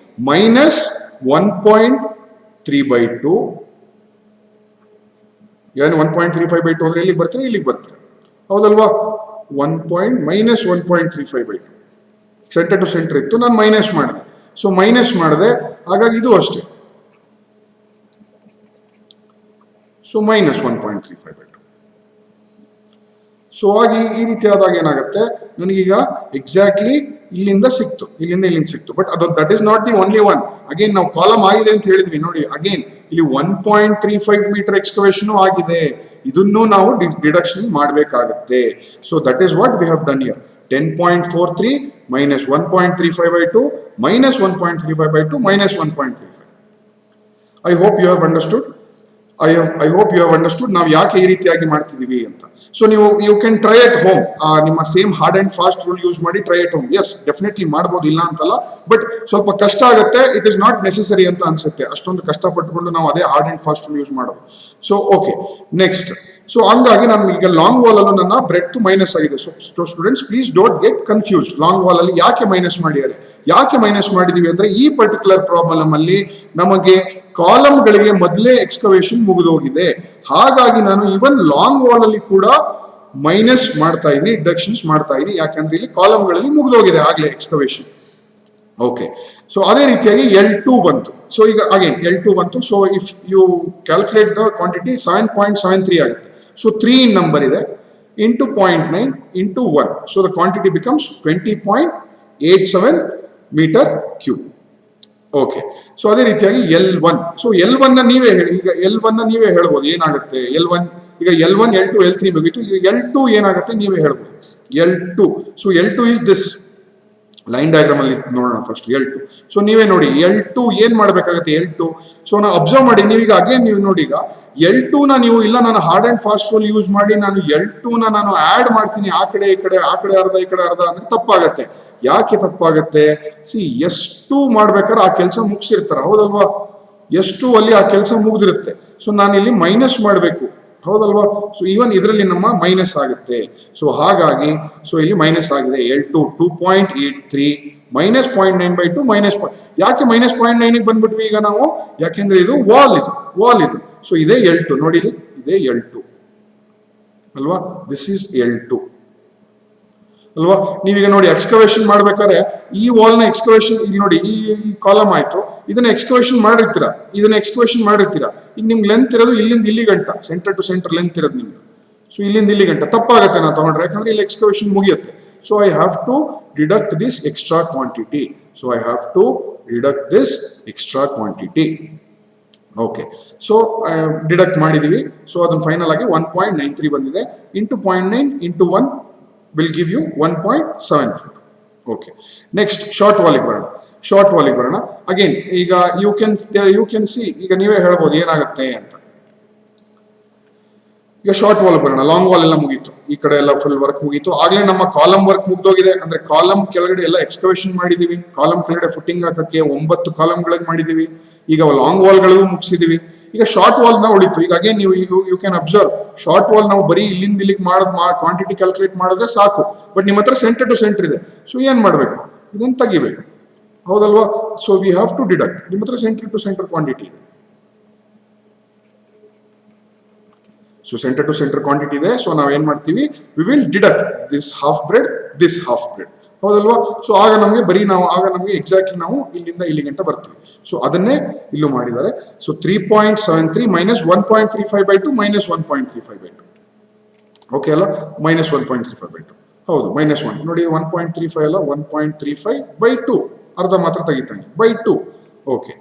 ಮೈನಸ್ 1.3/2, ಏನು 1.35/2 ಅಂದ್ರೆ ಇಲ್ಲಿಗೆ ಬರ್ತೀರಾ, ಹೌದಲ್ವಾ? ಮೈನಸ್ 1.35/2 ಸೆಂಟರ್ ಟು ಸೆಂಟರ್ ಇತ್ತು, ನಾನು ಮೈನಸ್ ಮಾಡಿದೆ. ಹಾಗಾಗಿ ಇದು ಅಷ್ಟೇ, ಸೊ ಮೈನಸ್ 1.35/2. ಸೊ ಆಗಿ ಈ ರೀತಿ ಆದಾಗ ಏನಾಗುತ್ತೆ, ನನಗೀಗ ಎಕ್ಸಾಕ್ಟ್ಲಿ ಇಲ್ಲಿಂದ ಇಲ್ಲಿಂದ ಸಿಕ್ತು. But that is not the only one. Again ನಾವು ಕಾಲಮ್ ಆಗಿದೆ ಅಂತ ಹೇಳಿದ್ವಿ ನೋಡಿ, ಅಗೇನ್ ಇಲ್ಲಿ 1.35 ಮೀಟರ್ ಎಕ್ಸ್ಕವೇಷನ್ ಆಗಿದೆ, ಇದನ್ನು ನಾವು ಡಿಡಕ್ಷನ್ ಮಾಡಬೇಕಾಗತ್ತೆ. So that is what we have done here. 10.43 minus 1.35/2 minus 1.35/2 minus 1.35. I hope you have understood. I hope you have understood ನಾವು ಯಾಕೆ ಈ ರೀತಿಯಾಗಿ ಮಾಡ್ತಿದೀವಿ ಅಂತ. So you can try at home, ನಿಮ್ಮ same hard and fast rule use ಮಾಡಿ try at home. Yes, definitely ಮಾಡ್ಬೋದು, ಇಲ್ಲ ಅಂತಲ್ಲ, ಬಟ್ ಸ್ವಲ್ಪ ಕಷ್ಟ ಆಗುತ್ತೆ. ಇಟ್ ಇಸ್ ನಾಟ್ ನೆಸೆಸರಿ ಅಂತ ಅನ್ಸುತ್ತೆ, ಅಷ್ಟೊಂದು ಕಷ್ಟ ಪಟ್ಟುಕೊಂಡು ನಾವು ಅದೇ hard and fast rule use ಮಾಡೋದು. So okay, next. ಸೊ ಹಂಗಾಗಿ ನಾನು ಈಗ ಲಾಂಗ್ ವಾಲ್ ಅಲ್ಲೂ ನನ್ನ ಬ್ರೆಡ್ತ್ ಮೈನಸ್ ಆಗಿದೆ. So students please don't get confused. Long wall ಅಲ್ಲಿ ಯಾಕೆ ಮೈನಸ್ ಮಾಡಿದೀವಿ ಅಂದ್ರೆ ಈ ಪರ್ಟಿಕ್ಯುಲರ್ ಪ್ರಾಬ್ಲಮ್ ಅಲ್ಲಿ ನಮಗೆ ಕಾಲಮ್ಗಳಿಗೆ ಮೊದಲೇ ಎಕ್ಸ್ಕವೇಷನ್ ಮುಗಿದೋಗಿದೆ. ಹಾಗಾಗಿ ನಾನು ಇವನ್ ಲಾಂಗ್ ವಾಲ್ ಅಲ್ಲಿ ಕೂಡ ಮೈನಸ್ ಮಾಡ್ತಾ ಇದೀನಿ, ಡಿಡಕ್ಷನ್ಸ್ ಮಾಡ್ತಾ ಇದೀನಿ. ಯಾಕಂದ್ರೆ ಇಲ್ಲಿ ಕಾಲಮ್ಗಳಲ್ಲಿ ಮುಗಿದೋಗಿದೆ ಆಗ್ಲೇ ಎಕ್ಸ್ಕವೇಷನ್. ಓಕೆ, ಸೊ ಅದೇ ರೀತಿಯಾಗಿ L2 ಬಂತು. ಸೊ ಈಗ ಅಗೇನ್ L2 ಬಂತು. So if you calculate the quantity 7.73 ಆಗುತ್ತೆ. ಸೊ 3 ಇನ್ ನಂಬರ್ ಇದೆ into 0.9 into 1. So the quantity becomes 20.87 metre cube. Okay, so ಅದೇ ರೀತಿಯಾಗಿ L1. ಸೊ L1 ನೀವೇ ಹೇಳಿ, ಈಗ L1 ನೀವೇ ಹೇಳ್ಬೋದು ಏನಾಗುತ್ತೆ. L1 ಈಗ L1 L2 L3 ಮುಗೀತು. ಈಗ L2 ಏನಾಗುತ್ತೆ ನೀವೇ ಹೇಳ್ಬೋದು. L2, so L2 is this line diagram ಅಲ್ಲಿ ನೋಡೋಣ ಫಸ್ಟ್ L2. ಸೊ ನೀವೇ ನೋಡಿ L2 ಏನ್ ಮಾಡ್ಬೇಕಾಗತ್ತೆ. L2, ಸೊ ನಾವು ಅಬ್ಸರ್ವ್ ಮಾಡಿ, ನೀವೀಗ ಅಗೇನ್ ನೀವು ನೋಡಿ, ಈಗ L2 ನೀವು ಇಲ್ಲ ನಾನು hard and fast rule use ಮಾಡಿ ನಾನು L2 ನಾನು ಆಡ್ ಮಾಡ್ತೀನಿ, ಆ ಕಡೆ ಈ ಕಡೆ, ಆ ಕಡೆ ಅರ್ಧ ಈ ಕಡೆ ಅರ್ಧ ಅಂದ್ರೆ ತಪ್ಪಾಗತ್ತೆ. ಯಾಕೆ ತಪ್ಪಾಗತ್ತೆ? ಸಿ ಎಷ್ಟು ಮಾಡ್ಬೇಕಾದ್ರೆ ಆ ಕೆಲಸ ಮುಗಿಸಿರ್ತಾರ, ಹೌದಲ್ವಾ? ಎಷ್ಟು ಅಲ್ಲಿ ಆ ಕೆಲಸ ಮುಗಿದಿರುತ್ತೆ. ಸೊ ನಾನು ಇಲ್ಲಿ ಮೈನಸ್ ಮಾಡಬೇಕು, ಹೌದಲ್ವಾ? ಸೊ ಈವನ್ ಇದರಲ್ಲಿ ನಮ್ಮ ಮೈನಸ್ ಆಗುತ್ತೆ. ಸೊ ಹಾಗಾಗಿ ಸೊ ಇಲ್ಲಿ ಮೈನಸ್ ಆಗಿದೆ. L2 2.83 ಮೈನಸ್ 0.9/2 ಮೈನಸ್ ಯಾಕೆ ಮೈನಸ್ 0.9 ಬಂದ್ಬಿಟ್ವಿ ಈಗ ನಾವು? ಯಾಕೆಂದ್ರೆ ಇದು ವಾಲ್ ಇದು. ಸೊ ಇದೇ L2 ನೋಡಿ, ಇದೇ L2 ಅಲ್ವಾ? ದಿಸ್ ಈಸ್ L2 ಅಲ್ವಾ? ನೀವೀಗ ನೋಡಿ ಎಕ್ಸ್ಕವೇಷನ್ ಮಾಡ್ಬೇಕಾದ್ರೆ ಈ ವಾಲ್ ನ ಎಕ್ಸ್ಕವೇಷನ್ ಇಲ್ಲಿ ನೋಡಿ, ಈ ಕಾಲಮ್ ಆಯ್ತು, ಇದನ್ನ ಎಕ್ಸ್ಕವೇಷನ್ ಮಾಡಿರ್ತೀರಾ, ಈಗ ನಿಮ್ಗೆ ಲೆಂತ್ ಇರೋದು ಇಲ್ಲಿಂದ ಇಲ್ಲಿ ಗಂಟ, ಸೆಂಟರ್ ಟು ಸೆಂಟರ್ ಲೆಂತ್ ಇರೋದು ನಿಮ್ದು. ಸೊ ಇಲ್ಲಿಂದ ಇಲ್ಲಿ ಗಂಟ ತಪ್ಪಾಗತ್ತೆ ನಾವು ತಗೊಂಡ್ರೆ, ಯಾಕಂದ್ರೆ ಇಲ್ಲಿ ಎಕ್ಸ್ಕವೇಷನ್ ಮುಗಿಯುತ್ತೆ. So I have to deduct this extra quantity. Okay, so deduct ಮಾಡಿದೀವಿ. ಸೊ ಅದನ್ನ ಫೈನಲ್ ಆಗಿ 1.93 ಬಂದಿದೆ. Into 0.9 into 1 will give you 1.74. Okay, next short ವಾಲಿಗೆ ಬರೋಣ. ಅಗೇನ್ ಈಗ ಯು ಕ್ಯಾನ್ ಸಿ, ಈಗ ನೀವೇ ಹೇಳ್ಬೋದು ಏನಾಗುತ್ತೆ ಅಂತ. ಈಗ ಶಾರ್ಟ್ ವಾಲ್ ಬರೋಣ. ಲಾಂಗ್ ವಾಲ್ ಎಲ್ಲ ಮುಗೀತು, ಈ ಕಡೆ ಎಲ್ಲ ಫುಲ್ ವರ್ಕ್ ಮುಗೀತು. ಆಗ್ಲೇ ನಮ್ಮ ಕಾಲಮ್ ವರ್ಕ್ ಮುಗ್ದೋಗಿದೆ. ಅಂದ್ರೆ ಕಾಲಮ್ ಕೆಳಗಡೆ ಎಲ್ಲ ಎಕ್ಸ್ಕವೇಷನ್ ಮಾಡಿದೀವಿ, ಕಾಲಮ್ ಕೆಳಗಡೆ ಫುಟಿಂಗ್ ಹಾಕಕ್ಕೆ 9 ಕಾಲಮ್ಗಳಿಗೆ ಮಾಡಿದೀವಿ. ಈಗ ಲಾಂಗ್ ವಾಲ್ಗಳಿಗೂ ಮುಗಿಸಿದೀವಿ. ಈಗ ಶಾರ್ಟ್ ವಾಲ್ ನ ಉಳಿತು. ಈಗ ಅಗೇನ್ ನೀವು you can observe, short wall ನಾವು ಬರೀ ಇಲ್ಲಿಂದ ಇಲ್ಲಿಗೆ ಕ್ವಾಂಟಿಟಿ ಕ್ಯಾಲ್ಕುಲೇಟ್ ಮಾಡಿದ್ರೆ ಸಾಕು. ಬಟ್ ನಿಮ್ಮ ಹತ್ರ ಸೆಂಟರ್ ಟು ಸೆಂಟರ್ ಇದೆ. ಸೊ ಏನ್ ಮಾಡ್ಬೇಕು? ಇದನ್ನ ತೆಗಿಬೇಕು, ಹೌದಲ್ವಾ? So we have to deduct. ನಿಮ್ಮ ಹತ್ರ ಸೆಂಟರ್ ಟು ಸೆಂಟರ್ ಕ್ವಾಂಟಿಟಿ ಇದೆ. So centre to centre quantity ಇದೆ. ಸೊ ನಾವ್ ಏನ್ ಮಾಡ್ತೀವಿ? We will deduct this half breadth, ಹೌದಲ್ವಾ? ಸೊ ಆಗ ನಮಗೆ ಎಕ್ಸಾಕ್ಟ್ಲಿ ನಾವು ಇಲ್ಲಿಂದ ಇಲ್ಲಿ ಗಂಟ ಬರ್ತೀವಿ. ಸೊ ಅದನ್ನೇ ಇಲ್ಲೂ ಮಾಡಿದ್ದಾರೆ. So 3.73 minus 1.35/2 minus 1.35/2. ಓಕೆ ಅಲ್ಲ? ಮೈನಸ್ 1.35/2, ಹೌದು, -1 ನೋಡಿ. 1.35 ಅಲ್ಲ, 1.35/2 ಅರ್ಧ ಮಾತ್ರ ತೆಗಿತಾನೆ by2. ಓಕೆ,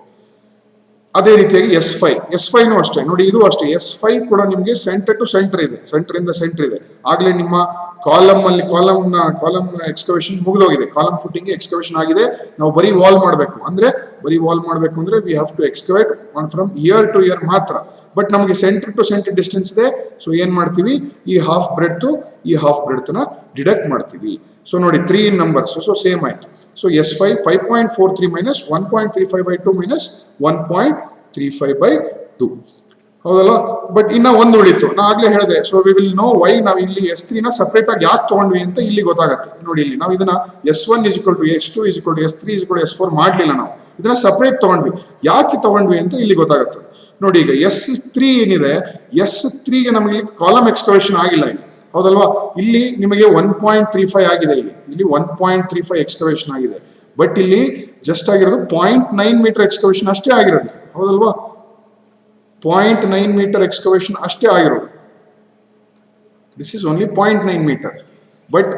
ಅದೇ ರೀತಿಯಾಗಿ S5 ಅಷ್ಟೇ ನೋಡಿ, ಇದು ಅಷ್ಟೇ. S5 ಕೂಡ ನಿಮಗೆ ಸೆಂಟರ್ ಟು ಸೆಂಟರ್ ಇದೆ, ಸೆಂಟರ್ ಇದೆ. ಆಗ್ಲೇ ನಿಮ್ಮ ಕಾಲಮ್ ಎಕ್ಸ್ಕವೇಷನ್ ಮುಗಿದೋಗಿದೆ, ಕಾಲಮ್ ಫುಟಿಂಗ್ ಎಕ್ಸ್ಕವೇಷನ್ ಆಗಿದೆ. ನಾವು ಬರೀ ವಾಲ್ ಮಾಡಬೇಕು ಅಂದ್ರೆ we have to excavate from here to here ಮಾತ್ರ. ಬಟ್ ನಮಗೆ ಸೆಂಟರ್ ಟು ಸೆಂಟರ್ ಡಿಸ್ಟೆನ್ಸ್ ಇದೆ. ಸೊ ಏನ್ ಮಾಡ್ತೀವಿ? ಈ ಹಾಫ್ ಬ್ರೆಡ್ತ್ ನ ಡಿಡಕ್ಟ್ ಮಾಡ್ತೀವಿ. ಸೊ ನೋಡಿ 3 in numbers, ಸೊ ಸೇಮ್ ಆಯ್ತು. ಸೊ S5 5.43 ಮೈನಸ್ 1.35/2 ಮೈನಸ್ 1.35/2, ಹೌದಲ್ಲ? ಬಟ್ ಇನ್ನ ಒಂದು ಉಳಿತು, ನಾ ಆಗ್ಲೇ ಹೇಳಿದೆ. So we will know why ನಾವು ಇಲ್ಲಿ S3 ನ ಸಪರೇಟ್ ಆಗಿ ಯಾಕೆ ತಗೊಂಡ್ವಿ ಅಂತ ಇಲ್ಲಿ ಗೊತ್ತಾಗುತ್ತೆ. ನೋಡಿ, ಇಲ್ಲಿ ನಾವು ಇದನ್ನ S1 = S2 = S3 = S4 ಮಾಡ್ಲಿಲ್ಲ, ನಾವು ಇದನ್ನ ಸಪರೇಟ್ ತಗೊಂಡ್ವಿ. ಯಾಕೆ ತಗೊಂಡ್ವಿ ಅಂತ ಇಲ್ಲಿ ಗೊತ್ತಾಗುತ್ತೆ. ನೋಡಿ, ಈಗ S3 ಏನಿದೆ, S3ಗೆ ನಮಗೆ ಇಲ್ಲಿ ಕಾಲಮ್ ಎಕ್ಸ್ಕವೇಷನ್ ಆಗಿಲ್ಲ ಇಲ್ಲಿ, ಹೌದಲ್ವಾ? ಇಲ್ಲಿ ನಿಮಗೆ 1.35 ಆಗಿದೆ, ಇಲ್ಲಿ 1.35 ಎಕ್ಸ್ಕವೇಷನ್ ಆಗಿದೆ. ಬಟ್ ಇಲ್ಲಿ ಜಸ್ಟ್ ಆಗಿರೋದು 0.9 ಮೀಟರ್ ಎಕ್ಸ್ಕವೇಷನ್ ಅಷ್ಟೇ ಆಗಿರೋದು, ಹೌದಲ್ವಾ? 0.9 ಮೀಟರ್ ಎಕ್ಸ್ಕವೇಷನ್ ಅಷ್ಟೇ ಆಗಿರೋದು. This is only 0.9 metre. But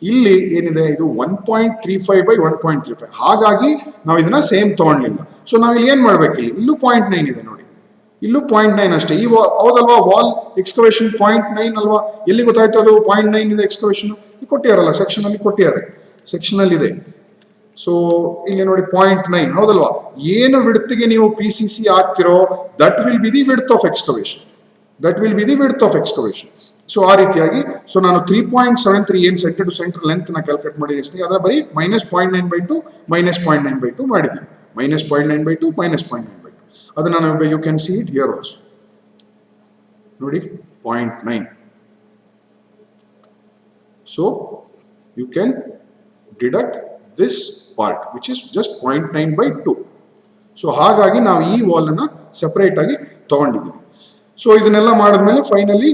ಇಲ್ಲಿ ಏನಿದೆ, ಇದು 1.35/1.35. ಹಾಗಾಗಿ ನಾವು ಇದನ್ನ ಸೇಮ್ ತಗೊಂಡಿಲ್ಲ. ಸೊ ನಾವು ಇಲ್ಲಿ ಏನ್ ಮಾಡ್ಬೇಕು? ಇಲ್ಲೂ 0.9 ಇದೆ ನೋಡಿ, ಇಲ್ಲೂ 0.9 ಅಷ್ಟೇ. ಈ ಹೌದಲ್ವಾ? ವಾಲ್ ಎಕ್ಸ್ಕವೇಷನ್ 0.9 ಅಲ್ವಾ? ಎಲ್ಲಿ ಗೊತ್ತಾಯ್ತು ಅದು 0.9 ಇದೆ ಎಕ್ಸ್ಕವೇಷನ್? ಕೊಟ್ಟಿಯಾರಲ್ಲ, ಸೆಕ್ಷನ್ ಅಲ್ಲಿ ಕೊಟ್ಟಿದ್ದಾರೆ, ಸೆಕ್ಷನ್ ಅಲ್ಲಿ ಇದೆ. ಸೊ ಇಲ್ಲಿ ನೋಡಿ 0.9, ಹೌದಲ್ವಾ? ಏನು ವಿಡ್ತ್ಗೆ ನೀವು PCC ಆಗ್ತಿರೋ that will be the width of excavation. So ಆ ರೀತಿಯಾಗಿ ಸೊ ನಾನು 3.73 ಏನ್ ಸೆಂಟರ್ ಟು ಸೆಂಟರ್ ಲೆಂತ್ ನ ಕ್ಯಾಲ್ಕುಲೇಟ್ ಮಾಡಿದ್ದೀನಿ, ಅದರ ಬರೀ -0.9/2 -0.9/2 ಮಾಡಿದ್ದೀವಿ. -0.9/2 -0.9/2. ಅದನ್ನ ನಾವು you can see it here also. ನೋಡಿ 0.9. So you can deduct this part which is just 0.9/2. So ಹಾಗಾಗಿ ನಾವು ಈ ವಾಲ್ ಅನ್ನ ಸೆಪರೇಟ್ ಆಗಿ ತಗೊಂಡಿದ್ದೀವಿ. ಸೊ ಇದನ್ನೆಲ್ಲ ಮಾಡಿದ್ಮೇಲೆ finally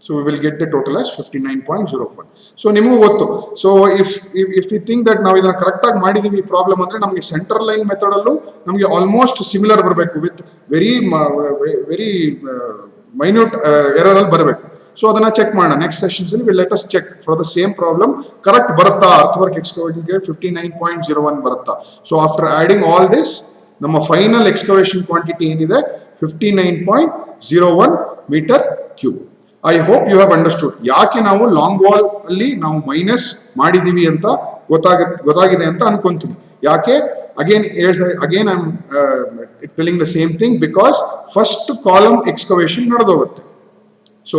So we will get the total as 59.04. So ನಿಮಗೂ ಗೊತ್ತು. So if you think that ನಾವು ಇದನ್ನ ಕರೆಕ್ಟ್ ಆಗಿ ಮಾಡಿದೀವಿ ಪ್ರಾಬ್ಲಮ್ ಅಂದ್ರೆ ನಮಗೆ ಸೆಂಟರ್ ಲೈನ್ ಮೆಥಡ್ ಅಲ್ಲೂ ನಮಗೆ ಆಲ್ಮೋಸ್ಟ್ ಸಿಮಿಲರ್ ಬರಬೇಕು ವಿತ್ ವೆರಿ ಮೈನ್ಯೂಟ್ ಎರರ್ ಅಲ್ಲಿ ಬರಬೇಕು. ಸೊ ಅದನ್ನ ಚೆಕ್ ಮಾಡೋಣ ನೆಕ್ಸ್ಟ್ ಸೆಷನ್ಸ್ ಅಲ್ಲಿ. Let us check for the same problem correct ಬರುತ್ತಾ ಅರ್ಥವರ್ಕ್ ಎಕ್ಸ್ಕವೇಷನ್ ಗೆ 59.01 ಬರುತ್ತಾ. So after adding all this ನಮ್ಮ ಫೈನಲ್ ಎಕ್ಸ್ಕವೇಷನ್ ಕ್ವಾಂಟಿಟಿ ಏನಿದೆ 59.01 metre cube. I hope you have understood ಯಾಕೆ ನಾವು ಲಾಂಗ್ ವಾಲ್ ಅಲ್ಲಿ ನಾವು ಮೈನಸ್ ಮಾಡಿದೀವಿ ಅಂತ ಗೊತ್ತಾಗಿದೆ ಅಂತ ಅನ್ಕೊಂತೀನಿ. ಯಾಕೆ again I am telling the same thing because first column excavation ನಡೆದೋಗುತ್ತೆ. ಸೊ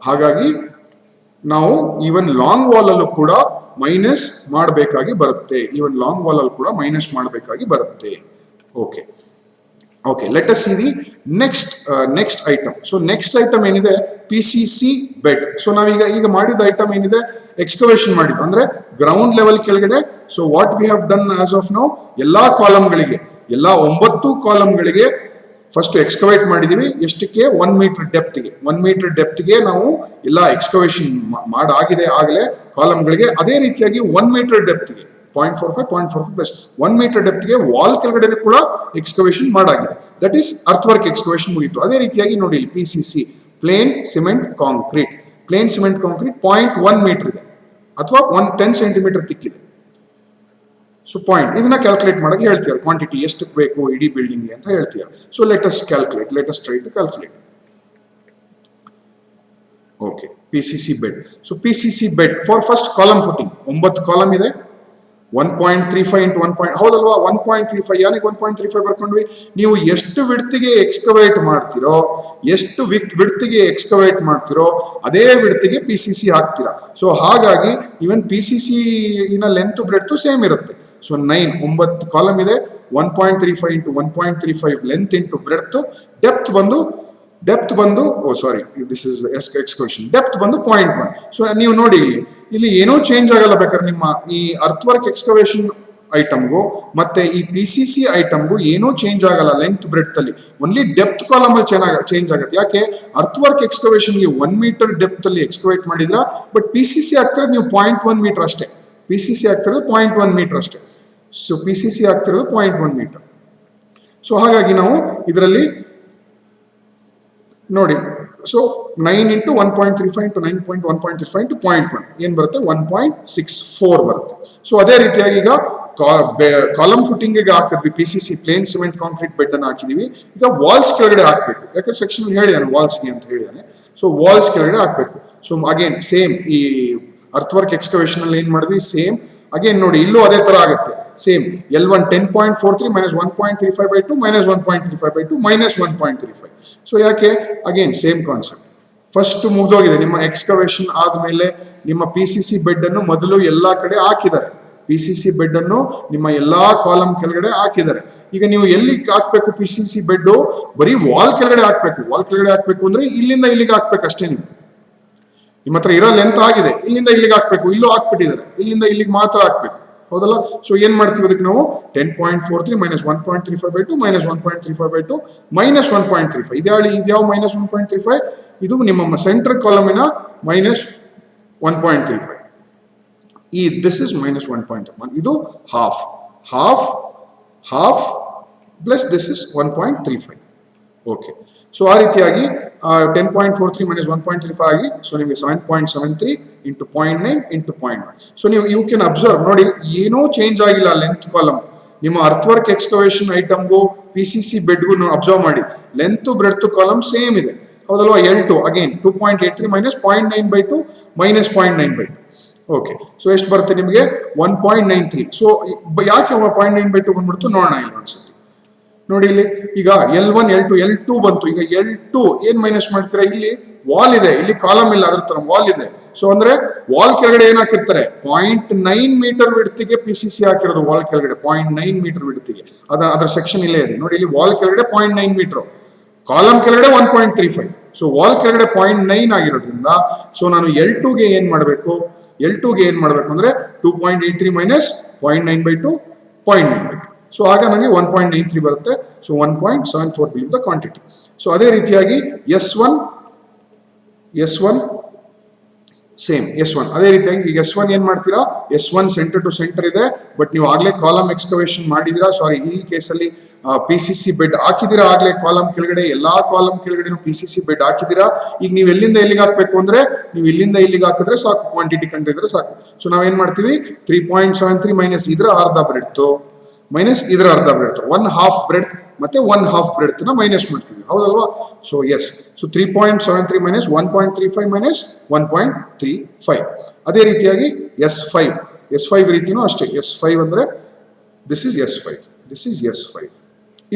ಹಾಗಾಗಿ ನಾವು ಈವನ್ ಲಾಂಗ್ ವಾಲ್ ಅಲ್ಲೂ ಕೂಡ ಮೈನಸ್ ಮಾಡಬೇಕಾಗಿ ಬರುತ್ತೆ. Okay, let us see the next item. So next item ಏನಿದೆ PCC bed. ಸೊ ನಾವೀಗ ಮಾಡಿದ ಐಟಮ್ ಏನಿದೆ ಎಕ್ಸ್ಕವೇಷನ್ ಮಾಡಿದ್ದು ಅಂದ್ರೆ ಗ್ರೌಂಡ್ ಲೆವೆಲ್ ಕೆಳಗಡೆ. So what we have done as of now ಎಲ್ಲಾ ಕಾಲಮ್ಗಳಿಗೆ, ಎಲ್ಲಾ 9 ಕಾಲಮ್ಗಳಿಗೆ ಫಸ್ಟ್ ಎಕ್ಸ್ಕವೇಟ್ ಮಾಡಿದೀವಿ. ಎಷ್ಟಕ್ಕೆ? 1 ಮೀಟರ್ ಡೆಪ್ತ್ಗೆ ನಾವು ಎಲ್ಲ ಎಕ್ಸ್ಕವೇಷನ್ ಮಾಡಾಗಿದೆ ಆಗಲೇ ಕಾಲಮ್ಗಳಿಗೆ. ಅದೇ ರೀತಿಯಾಗಿ 1 ಮೀಟರ್ ಡೆಪ್ತ್ಗೆ 0.45 ಪ್ಲಸ್ 1 ಮೀಟರ್ ಡೆಪ್ತ್ಗೆ ವಾಲ್ ಕೆಳಗಡೆ ಕೂಡ ಎಕ್ಸ್ಕವೇಷನ್ ಮಾಡಾಗಿದೆ. ದಟ್ ಈಸ್ ಅರ್ಥವರ್ಕ್ ಎಕ್ಸ್ಕವೇಷನ್ ಮುಗಿತು. ಅದೇ ರೀತಿಯಾಗಿ ನೋಡಿ ಇಲ್ಲಿ PCC plain cement concrete 0.1 metre ಇದೆ ಅಥವಾ 10 ಸೆಂಟಿಮೀಟರ್ ತಿಕ್ಕಿದೆ. ಸೊ ಪಾಯಿಂಟ್ ಇದನ್ನ ಕ್ಯಾಲ್ಕುಲೇಟ್ ಮಾಡಕ್ಕೆ ಹೇಳ್ತೀರಾ, ಕ್ವಾಂಟಿಟಿ ಎಷ್ಟು ಬೇಕು ಇಡೀ ಬಿಲ್ಡಿಂಗ್ ಅಂತ ಹೇಳ್ತೀರಾ. So let us try to calculate. Okay, PCC bed. So PCC bed for first column footing 9 column ಇದೆ. 1.35 into 1. ಹೌದಲ್ವಾ? 1.35 ಯಾನಿಗೆ 1.35 ಬರ್ಕೊಂಡ್ವಿ. ನೀವು ಎಷ್ಟು ವಿಡ್ತಿಗೆ ಎಕ್ಸ್ಕವೇಟ್ ಮಾಡ್ತಿರೋ ಅದೇ ವಿಡ್ತಿಗೆ PCC ಹಾಕ್ತೀರಾ. ಸೊ ಹಾಗಾಗಿ ಇವನ್ PCC ಇನ ಲೆಂತ್ ಬ್ರೆಡ್ತ್ ಸೇಮ್ ಇರುತ್ತೆ. ಸೊ 9 ಕಾಲಮ್ ಇದೆ. 1.35 into 1.35 length into breadth. Depth ಬಂದು ದಿಸ್ ಇಸ್ ಎಕ್ಸ್ಕವೇಷನ್ ಡೆಪ್ತ್ ಬಂದು 0.1. ಸೊ ನೀವು ನೋಡಿ ಇಲ್ಲಿ ಏನೂ ಚೇಂಜ್ ಆಗಲ್ಲ. ಬೇಕಾದ್ರೆ ನಿಮ್ಮ ಈ ಅರ್ಥವರ್ಕ್ ಎಕ್ಸ್ಕವೇಷನ್ ಐಟಮ್ಗೂ ಮತ್ತೆ ಈ PCC ಐಟಮ್ಗೂ ಏನೂ ಚೇಂಜ್ ಆಗಲ್ಲ ಲೆಂತ್ ಬ್ರೆಡ್ತ್ ಅಲ್ಲಿ. ಓನ್ಲಿ ಡೆಪ್ತ್ ಕಾಲಮ್ ಅಲ್ಲಿ ಚೇಂಜ್ ಆಗುತ್ತೆ. ಯಾಕೆ? ಅರ್ಥವರ್ಕ್ ಎಕ್ಸ್ಕವೇಷನ್ಗೆ 1 ಮೀಟರ್ ಡೆಪ್ತ್ ಅಲ್ಲಿ ಎಕ್ಸ್ಕವೇಟ್ ಮಾಡಿದ್ರ, ಬಟ್ PCC ಆಗ್ತಿರೋದು ನೀವು 0.1 ಮೀಟರ್ ಅಷ್ಟೇ. PCC ಆಗ್ತಿರೋದು 0.1 ಮೀಟರ್ ಅಷ್ಟೇ. ಸೊ PCC ಆಗ್ತಿರೋದು 0.1 ಮೀಟರ್. ಸೊ ಹಾಗಾಗಿ ನಾವು ಇದರಲ್ಲಿ ನೋಡಿ, ಸೊ 9 into 1.35 into 9.1.35 into 0.1 ಏನ್ ಬರುತ್ತೆ? 1.64 ಬರುತ್ತೆ. ಸೊ ಅದೇ ರೀತಿಯಾಗಿ ಈಗ ಕಾಲಮ್ ಫುಟಿಂಗ್ ಹಾಕಿದ್ವಿ PCC plain cement concrete bed ಅನ್ನು ಹಾಕಿದೀವಿ. ಈಗ ವಾಲ್ಸ್ ಕೆಳಗಡೆ ಹಾಕ್ಬೇಕು. ಯಾಕಂದ್ರೆ ಸೆಕ್ಷನ್ ಹೇಳಿದಾನೆ ವಾಲ್ಸ್ಗೆ ಅಂತ ಹೇಳಿದಾನೆ. ಸೊ ವಾಲ್ಸ್ ಕೆಳಗಡೆ ಹಾಕ್ಬೇಕು. ಸೊ ಅಗೇನ್ ಸೇಮ್ ಈ ಅರ್ಥವರ್ಕ್ ಎಕ್ಸ್ಕವೇಷನ್ ಅಲ್ಲಿ ಏನ್ ಮಾಡಿದ್ವಿ ಸೇಮ್ ಅಗೇನ್ ನೋಡಿ ಇಲ್ಲೂ ಅದೇ ತರ ಆಗುತ್ತೆ. Same L1 10.43 minus 1.35/2 minus 1.35/2 minus 1.35. So ಯಾಕೆ? Again same concept. ಫಸ್ಟ್ ಮುಗ್ದೋಗಿದೆ ನಿಮ್ಮ ಎಕ್ಸ್ಕವೇಷನ್ ಆದ್ಮೇಲೆ ನಿಮ್ಮ PCC ಬೆಡ್ ಅನ್ನು ಮೊದಲು ಎಲ್ಲಾ ಕಡೆ ಹಾಕಿದ್ದಾರೆ. PCC ಬೆಡ್ ಅನ್ನು ನಿಮ್ಮ ಎಲ್ಲಾ ಕಾಲಮ್ ಕೆಳಗಡೆ ಹಾಕಿದ್ದಾರೆ. ಈಗ ನೀವು ಎಲ್ಲಿ ಹಾಕ್ಬೇಕು PCC ಬೆಡ್? ಬರೀ ವಾಲ್ ಕೆಳಗಡೆ ಹಾಕ್ಬೇಕು ಅಂದ್ರೆ ಇಲ್ಲಿಂದ ಇಲ್ಲಿಗೆ ಹಾಕ್ಬೇಕು ಅಷ್ಟೇ. ನಿಮ್ಮ ಹತ್ರ ಇರೋ ಲೆಂತ್ ಆಗಿದೆ, ಇಲ್ಲಿಂದ ಇಲ್ಲಿಗೆ ಹಾಕ್ಬೇಕು. ಇಲ್ಲೂ ಹಾಕ್ಬಿಟ್ಟಿದ್ದಾರೆ, ಇಲ್ಲಿಂದ ಇಲ್ಲಿಗೆ ಮಾತ್ರ ಹಾಕ್ಬೇಕು. ಹೌದಲ್ಲ? ಸೊ ಏನ್ ಮಾಡ್ತೀವಿ ಅದಕ್ಕೆ ನಾವು 10.43 minus 1.35/2 minus 1.35/2 minus 1.35. ಇದ್ಯಾವ minus 1.35? ಇದು ನಿಮ್ಮ ಸೆಂಟ್ರಲ್ ಕಾಲಮಿನ minus 1.35. This is minus 1.1. ಇದು half plus this is 1.35. Okay, so ಆ ರೀತಿಯಾಗಿ 10.43 minus 1.35 ಆಗಿ ಸೊ ನಿಮಗೆ 7.73 into 0.9 into 0.1. ಸೊ ನೀವು ಯು ಕ್ಯಾನ್ ಅಬ್ಸರ್ವ್ ನೋಡಿ ಏನೂ ಚೇಂಜ್ ಆಗಿಲ್ಲ ಲೆಂತ್ ಕಾಲಮ್. ನಿಮ್ಮ ಅರ್ಥವರ್ಕ್ ಎಕ್ಸ್ಕವೇಷನ್ ಐಟಮ್ಗೂ PCC ಬೆಡ್ಗೂ ಅಬ್ಸರ್ವ್ ಮಾಡಿ ಲೆಂತ್ ಬ್ರೆಡ್ತ್ ಕಾಲಮ್ ಸೇಮ್ ಇದೆ. ಹೌದಲ್ವಾ? L2 again 2.83 minus 0.9/2 minus 0.9/2. Okay, so ಎಷ್ಟು ಬರುತ್ತೆ ನಿಮಗೆ? 1.93. ಸೊ ಯಾಕೆ 0.9/2 ಬಂದ್ಬಿಡ್ತು ನೋಡೋಣ ಇಲ್ಲ ಅನ್ಸುತ್ತೆ. ನೋಡಿ ಇಲ್ಲಿ ಈಗ L1 L2 ಬಂತು. ಈಗ L2 ಏನ್ ಮೈನಸ್ ಮಾಡ್ತೀರಾ? ಇಲ್ಲಿ ವಾಲ್ ಇದೆ, ಇಲ್ಲಿ ಕಾಲಮ್ ಇಲ್ಲ, ಅದ್ರ ತರ ವಾಲ್ ಇದೆ. ಸೊ ಅಂದ್ರೆ ವಾಲ್ ಕೆಳಗಡೆ ಏನ್ ಹಾಕಿರ್ತಾರೆ? 0.9 ಮೀಟರ್ ವಿಡ್ತಿಗೆ PCC ಹಾಕಿರೋದು. ವಾಲ್ ಕೆಳಗಡೆ 0.9 ಮೀಟರ್ ವಿಡ್ತಿಗೆ ಅದ್ರ ಸೆಕ್ಷನ್ ಇಲ್ಲೇ ಇದೆ ನೋಡಿ. ಇಲ್ಲಿ ವಾಲ್ ಕೆಳಗಡೆ 0.9 ಮೀಟರ್, ಕಾಲಮ್ ಕೆಳಗಡೆ 1.35. ಸೊ ವಾಲ್ ಕೆಳಗಡೆ 0.9 ಆಗಿರೋದ್ರಿಂದ ಸೊ ನಾನು L2ಗೆ ಏನ್ ಮಾಡಬೇಕು ಅಂದ್ರೆ 2.83 minus 0.9/2 0.9/2. ಸೊ ಆಗ ನನಗೆ 1.93 ಬರುತ್ತೆ. So 1.74 bill the quantity. So ಅದೇ ರೀತಿಯಾಗಿ S1 S1 ಸೇಮ್ S1 ಅದೇ ರೀತಿಯಾಗಿ ಈಗ S1 ಏನ್ ಮಾಡ್ತೀರಾ, S1 ಸೆಂಟರ್ ಟು ಸೆಂಟರ್ ಇದೆ, ಬಟ್ ನೀವು ಆಗ್ಲೇ ಕಾಲಮ್ ಎಕ್ಸ್ಕವೇಷನ್ ಮಾಡಿದಿರಾ, ಸಾರಿ ಈ ಕೇಸಲ್ಲಿ PCC ಬೆಡ್ ಹಾಕಿದಿರಾ, ಆಗ್ಲೇ ಕಾಲಮ್ ಕೆಳಗಡೆ ಎಲ್ಲಾ ಕಾಲಮ್ ಕೆಳಗಡೆ PCC ಬೆಡ್ ಹಾಕಿದಿರಾ. ಈಗ ನೀವು ಎಲ್ಲಿಂದ ಎಲ್ಲಿಗೆ ಹಾಕ್ಬೇಕು ಅಂದ್ರೆ ನೀವು ಇಲ್ಲಿಂದ ಇಲ್ಲಿಗೆ ಹಾಕಿದ್ರೆ ಸಾಕು, ಕ್ವಾಂಟಿಟಿ ಕಂಡಿದ್ರೆ ಸಾಕು. ಸೊ ನಾವೇನ್ ಮಾಡ್ತೀವಿ, 3.73 ಮೈನಸ್ ಇದ್ರ ಅರ್ಧ ಬ್ರೆಡ್ತು ಮೈನಸ್ ಇದರ ಅರ್ಧ ಬ್ರೆಡ್ತ್, 1/2 ಬ್ರೆಡ್ತ್ ಮತ್ತೆ 1/2 ಬ್ರೆಡ್ತ್ ನ ಮೈನಸ್ ಮಾಡ್ತೀವಿ, ಹೌದಲ್ವಾ? So yes, so 3.73 minus 1.35 minus 1.35. ಅದೇ ರೀತಿಯಾಗಿ S5 ರೀತಿನೂ ಅಷ್ಟೇ. S5 ಅಂದ್ರೆ ದಿಸ್ ಇಸ್ S5.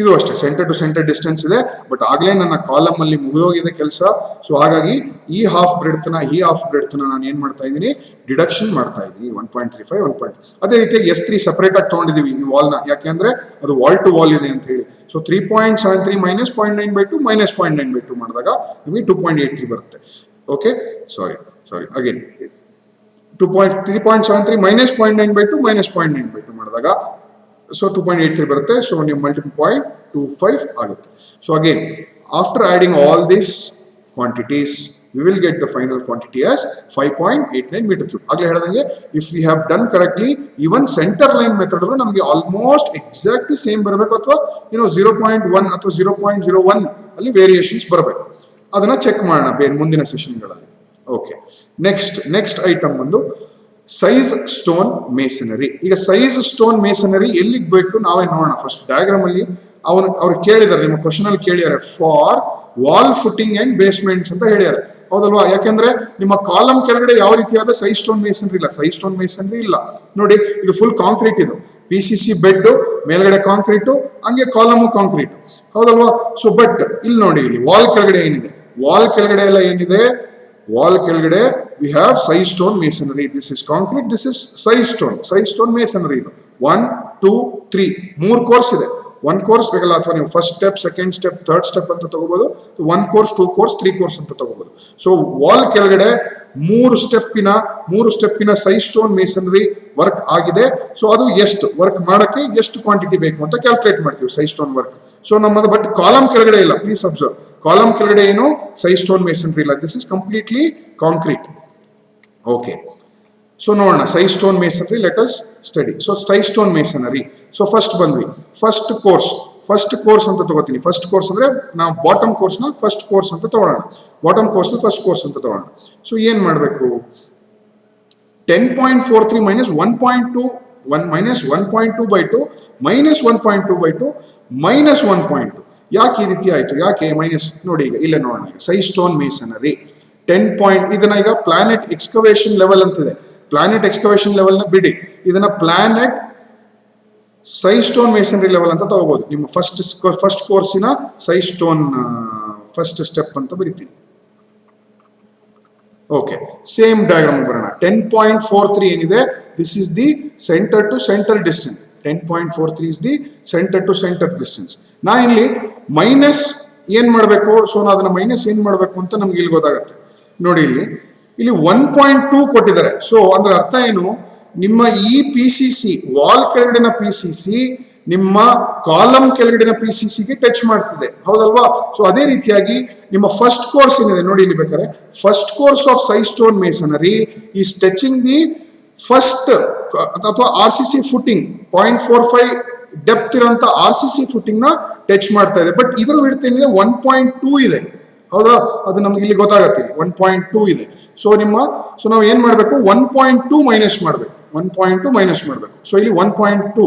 ಇದು ಅಷ್ಟೇ ಸೆಂಟರ್ ಟು ಸೆಂಟರ್ ಡಿಸ್ಟೆನ್ಸ್ ಇದೆ, ಬಟ್ ಆಗ್ಲೇ ನನ್ನ ಕಾಲಮ್ ಅಲ್ಲಿ ಮುಗಿದೋಗಿದೆ ಕೆಲಸ. ಸೊ ಹಾಗಾಗಿ ಈ ಹಾಫ್ ಬ್ರೆಡ್ತ್ ನ ನಾನು ಏನ್ ಮಾಡ್ತಾ ಇದ್ದೀನಿ, ಡಿಡಕ್ಷನ್ ಮಾಡ್ತಾ ಇದ್ದೀನಿ. 1.35 1. ಅದೇ ರೀತಿಯಾಗಿ S3 ಸಪರೇಟ್ ಆಗಿ ತಗೊಂಡಿದೀವಿ ಈ ವಾಲ್ ನ, ಯಾಕೆಂದ್ರೆ ಅದು ವಾಲ್ ಟು ವಾಲ್ ಇದೆ ಅಂತ ಹೇಳಿ. ಸೊ 3.73 ಮೈನಸ್ 0.9/2 ಮೈನಸ್ 0.9/2 ಮಾಡಿದಾಗ ನಿಮಗೆ 2.83 ಬರುತ್ತೆ. ಓಕೆ, ಸಾರಿ ಅಗೇನ್ 3.73 ಮೈನಸ್ 0.9/2 ಮೈನಸ್ 0.9/2 ಮಾಡಿದಾಗ ಸೊ 2.83 ಬರುತ್ತೆ. ಸೊ ನೀವು ಮಲ್ಟಿಪಲ್ 0.25 ಆಗುತ್ತೆ. So again after adding all this quantities we will get the final quantity as 5.89 meter cube. ಆಗ್ಲೇ ಹೇಳಿದಂಗೆ if we have done correctly, even center line method ಅಲ್ಲೂ ನಮಗೆ almost exactly same ಬರಬೇಕು, ಅಥವಾ 0.1 ಅಥವಾ 0.01 ಅಲ್ಲಿ ವೇರಿಯೇಷನ್ಸ್ ಬರಬೇಕು. ಅದನ್ನ ಚೆಕ್ ಮಾಡೋಣ ಬೇರೆ ಮುಂದಿನ ಸೆಷನ್ಗಳಲ್ಲಿ. ಓಕೆ, ನೆಕ್ಸ್ಟ್ ಐಟಮ್ ಬಂದು ಸೈಜ್ ಸ್ಟೋನ್ ಮೇಸನರಿ. ಈಗ ಸೈಜ್ ಸ್ಟೋನ್ ಮೇಸನರಿ ಎಲ್ಲಿಗೆ ಬೇಕು ನಾವೇ ನೋಡೋಣ. ಫಸ್ಟ್ ಡಯಾಗ್ರಾಮ್ ಅಲ್ಲಿ ಅವ್ರು ಕೇಳಿದಾರೆ, ನಿಮ್ಮ ಕ್ವಶನ್ ಅಲ್ಲಿ ಕೇಳಿದ್ದಾರೆ, ಫಾರ್ ವಾಲ್ ಫುಟಿಂಗ್ ಅಂಡ್ ಬೇಸ್ಮೆಂಟ್ಸ್ ಅಂತ ಹೇಳಿದ್ದಾರೆ, ಹೌದಲ್ವಾ? ಯಾಕೆಂದ್ರೆ ನಿಮ್ಮ ಕಾಲಮ್ ಕೆಳಗಡೆ ಯಾವ ರೀತಿಯಾದ ಸೈಜ್ ಸ್ಟೋನ್ ಮೇಸನರಿ ಇಲ್ಲ. ನೋಡಿ, ಇದು ಫುಲ್ ಕಾಂಕ್ರೀಟ್, ಇದು PCC ಬೆಡ್ ಮೇಲ್ಗಡೆ ಕಾಂಕ್ರೀಟು, ಹಂಗೆ ಕಾಲಮು ಕಾಂಕ್ರೀಟ್, ಹೌದಲ್ವಾ? ಸೊ ಬಟ್ ಇಲ್ಲಿ ನೋಡಿ, ಇಲ್ಲಿ ವಾಲ್ ಕೆಳಗಡೆ ಏನಿದೆ, ವಾಲ್ ಕೆಳಗಡೆ ಎಲ್ಲ ಏನಿದೆ, ವಾಲ್ ಕೆಳಗಡೆ we have side stone masonry. This is concrete, this is side stone masonry. ಇದು 1 2 3 ಮೂರು ಕೋರ್ಸ್ ಇದೆ. 1 ಕೋರ್ಸ್ ಬೇಕಲ್ಲ, ಅಥವಾ ನೀವು first step, second step, third step ಅಂತ ತಗೋಬಹುದು. 1 ಕೋರ್ಸ್ 2 ಕೋರ್ಸ್ 3 ಕೋರ್ಸ್ ಅಂತ ತಗೋಬಹುದು. ಸೊ ವಾಲ್ ಕೆಳಗಡೆ ಮೂರು ಸ್ಟೆಪ್ಪಿನ ಸೈಡ್ ಸ್ಟೋನ್ ಮೇಸನರಿ ವರ್ಕ್ ಆಗಿದೆ. ಸೊ ಅದು ಎಷ್ಟು ವರ್ಕ್ ಮಾಡಕ್ಕೆ ಎಷ್ಟು ಕ್ವಾಂಟಿಟಿ ಬೇಕು ಅಂತ ಕ್ಯಾಲ್ಕುಲೇಟ್ ಮಾಡ್ತೀವಿ ಸೈಡ್ ಸ್ಟೋನ್ ವರ್ಕ್. ಸೊ ನಮ್ಮದು ಬಟ್ ಕಾಲಮ್ ಕೆಳಗಡೆ ಇಲ್ಲ, ಪ್ಲೀಸ್ ಅಬ್ಸರ್ವ್, ಕಾಲಮ್ ಕೆಳಗಡೆ ಏನು ಸೈಡ್ ಸ್ಟೋನ್ ಮೇಸನರಿ ಇಲ್ಲ, this is completely concrete. Okay, so ನೋಡೋಣ side stone masonry, let us study. So side stone masonry, so first ಬಂದ್ವಿ first course ಅಂತ ತಗೋತೀನಿ. ಫಸ್ಟ್ ಕೋರ್ಸ್ ಅಂದ್ರೆ ನಾವು ಬಾಟಮ್ ಕೋರ್ಸ್ ನ ಫಸ್ಟ್ ಕೋರ್ಸ್ ಅಂತ ತಗೊಳ್ಳೋಣ. ಸೊ ಏನ್ ಮಾಡಬೇಕು, 10.43 ಮೈನಸ್ 1.2 ಮೈನಸ್ 1.2/2 ಮೈನಸ್ 1.2/2 ಮೈನಸ್ 1.2. ಯಾಕೆ ಈ ರೀತಿ ಆಯ್ತು, ಯಾಕೆ ಮೈನಸ್? ನೋಡಿ, ಈಗ ಇಲ್ಲೇ ನೋಡೋಣ. ಈಗ ಸೈಡ್ ಸ್ಟೋನ್ ಮೇಸನರಿ 10 ಇದನ್ನ ಈಗ ಪ್ಲಾನೆಟ್ ಎಕ್ಸ್ಕವೇಷನ್ ಲೆವೆಲ್ ಅಂತಿದೆ. ಪ್ಲಾನೆಟ್ ಎಕ್ಸ್ಕವೇಷನ್ ಲೆವೆಲ್ ನ ಬಿಡಿ, ಇದನ್ನ plan at side stone masonry level ಅಂತ ತಗೋಬಹುದು. ನಿಮ್ಮ ಫಸ್ಟ್ ಕೋರ್ಸಿನ ಸೈಡ್ ಸ್ಟೋನ್ ಫಸ್ಟ್ ಸ್ಟೆಪ್ ಅಂತ ಬರೀತೀನಿ. ಓಕೆ, ಸೇಮ್ ಡಯಾಗ್ರಾಮ್ ಬರೋಣ. 10.43 ಏನಿದೆ, this is the center to centre distance. 10.43 is the center to centre distance. ನಾನು ಇಲ್ಲಿ ಮೈನಸ್ ಏನ್ ಮಾಡಬೇಕು, ಸೊ ನಾನು ಅದನ್ನ ಮೈನಸ್ ಏನ್ ಮಾಡಬೇಕು ಅಂತ ನಮ್ಗೆ ಇಲ್ಲಿ ಗೊತ್ತಾಗುತ್ತೆ. ನೋಡಿ, ಇಲ್ಲಿ 1.2 ಕೊಟ್ಟಿದ್ದಾರೆ. ಸೊ ಅಂದ್ರೆ ಅರ್ಥ ಏನು, ನಿಮ್ಮ ಈ PCC ವಾಲ್ ಕೆಳಗಡೆನ PCC ನಿಮ್ಮ ಕಾಲಮ್ ಕೆಳಗಡೆನ PCC ಗೆ ಟಚ್ ಮಾಡ್ತಿದೆ, ಹೌದಲ್ವಾ? ಸೊ ಅದೇ ರೀತಿಯಾಗಿ ನಿಮ್ಮ ಫಸ್ಟ್ ಕೋರ್ಸ್ ಏನಿದೆ ನೋಡಿ, ಇಲ್ಲಿ ಬೇಕಾದ್ರೆ first course of side stone masonry is touching the first ಅಥವಾ RCC ಫುಟಿಂಗ್ 0.45 ಡೆಪ್ತ್ ಇರುವಂತ RCC ಫುಟಿಂಗ್ ನ ಟಚ್ ಮಾಡ್ತಾ ಇದೆ. ಬಟ್ ಇದರ ವಿಡ್ತ್ ಏನಿದೆ 1.2 ಇದೆ, ಹೌದಾ? ಅದು ನಮ್ಗೆ ಇಲ್ಲಿ ಗೊತ್ತಾಗತ್ತೆ, 1.2 ಇದೆ. ಸೊ ನಾವು ಏನ್ ಮಾಡ್ಬೇಕು, 1.2 ಮೈನಸ್ ಮಾಡ್ಬೇಕು. ಸೊ ಇಲ್ಲಿ 1.2.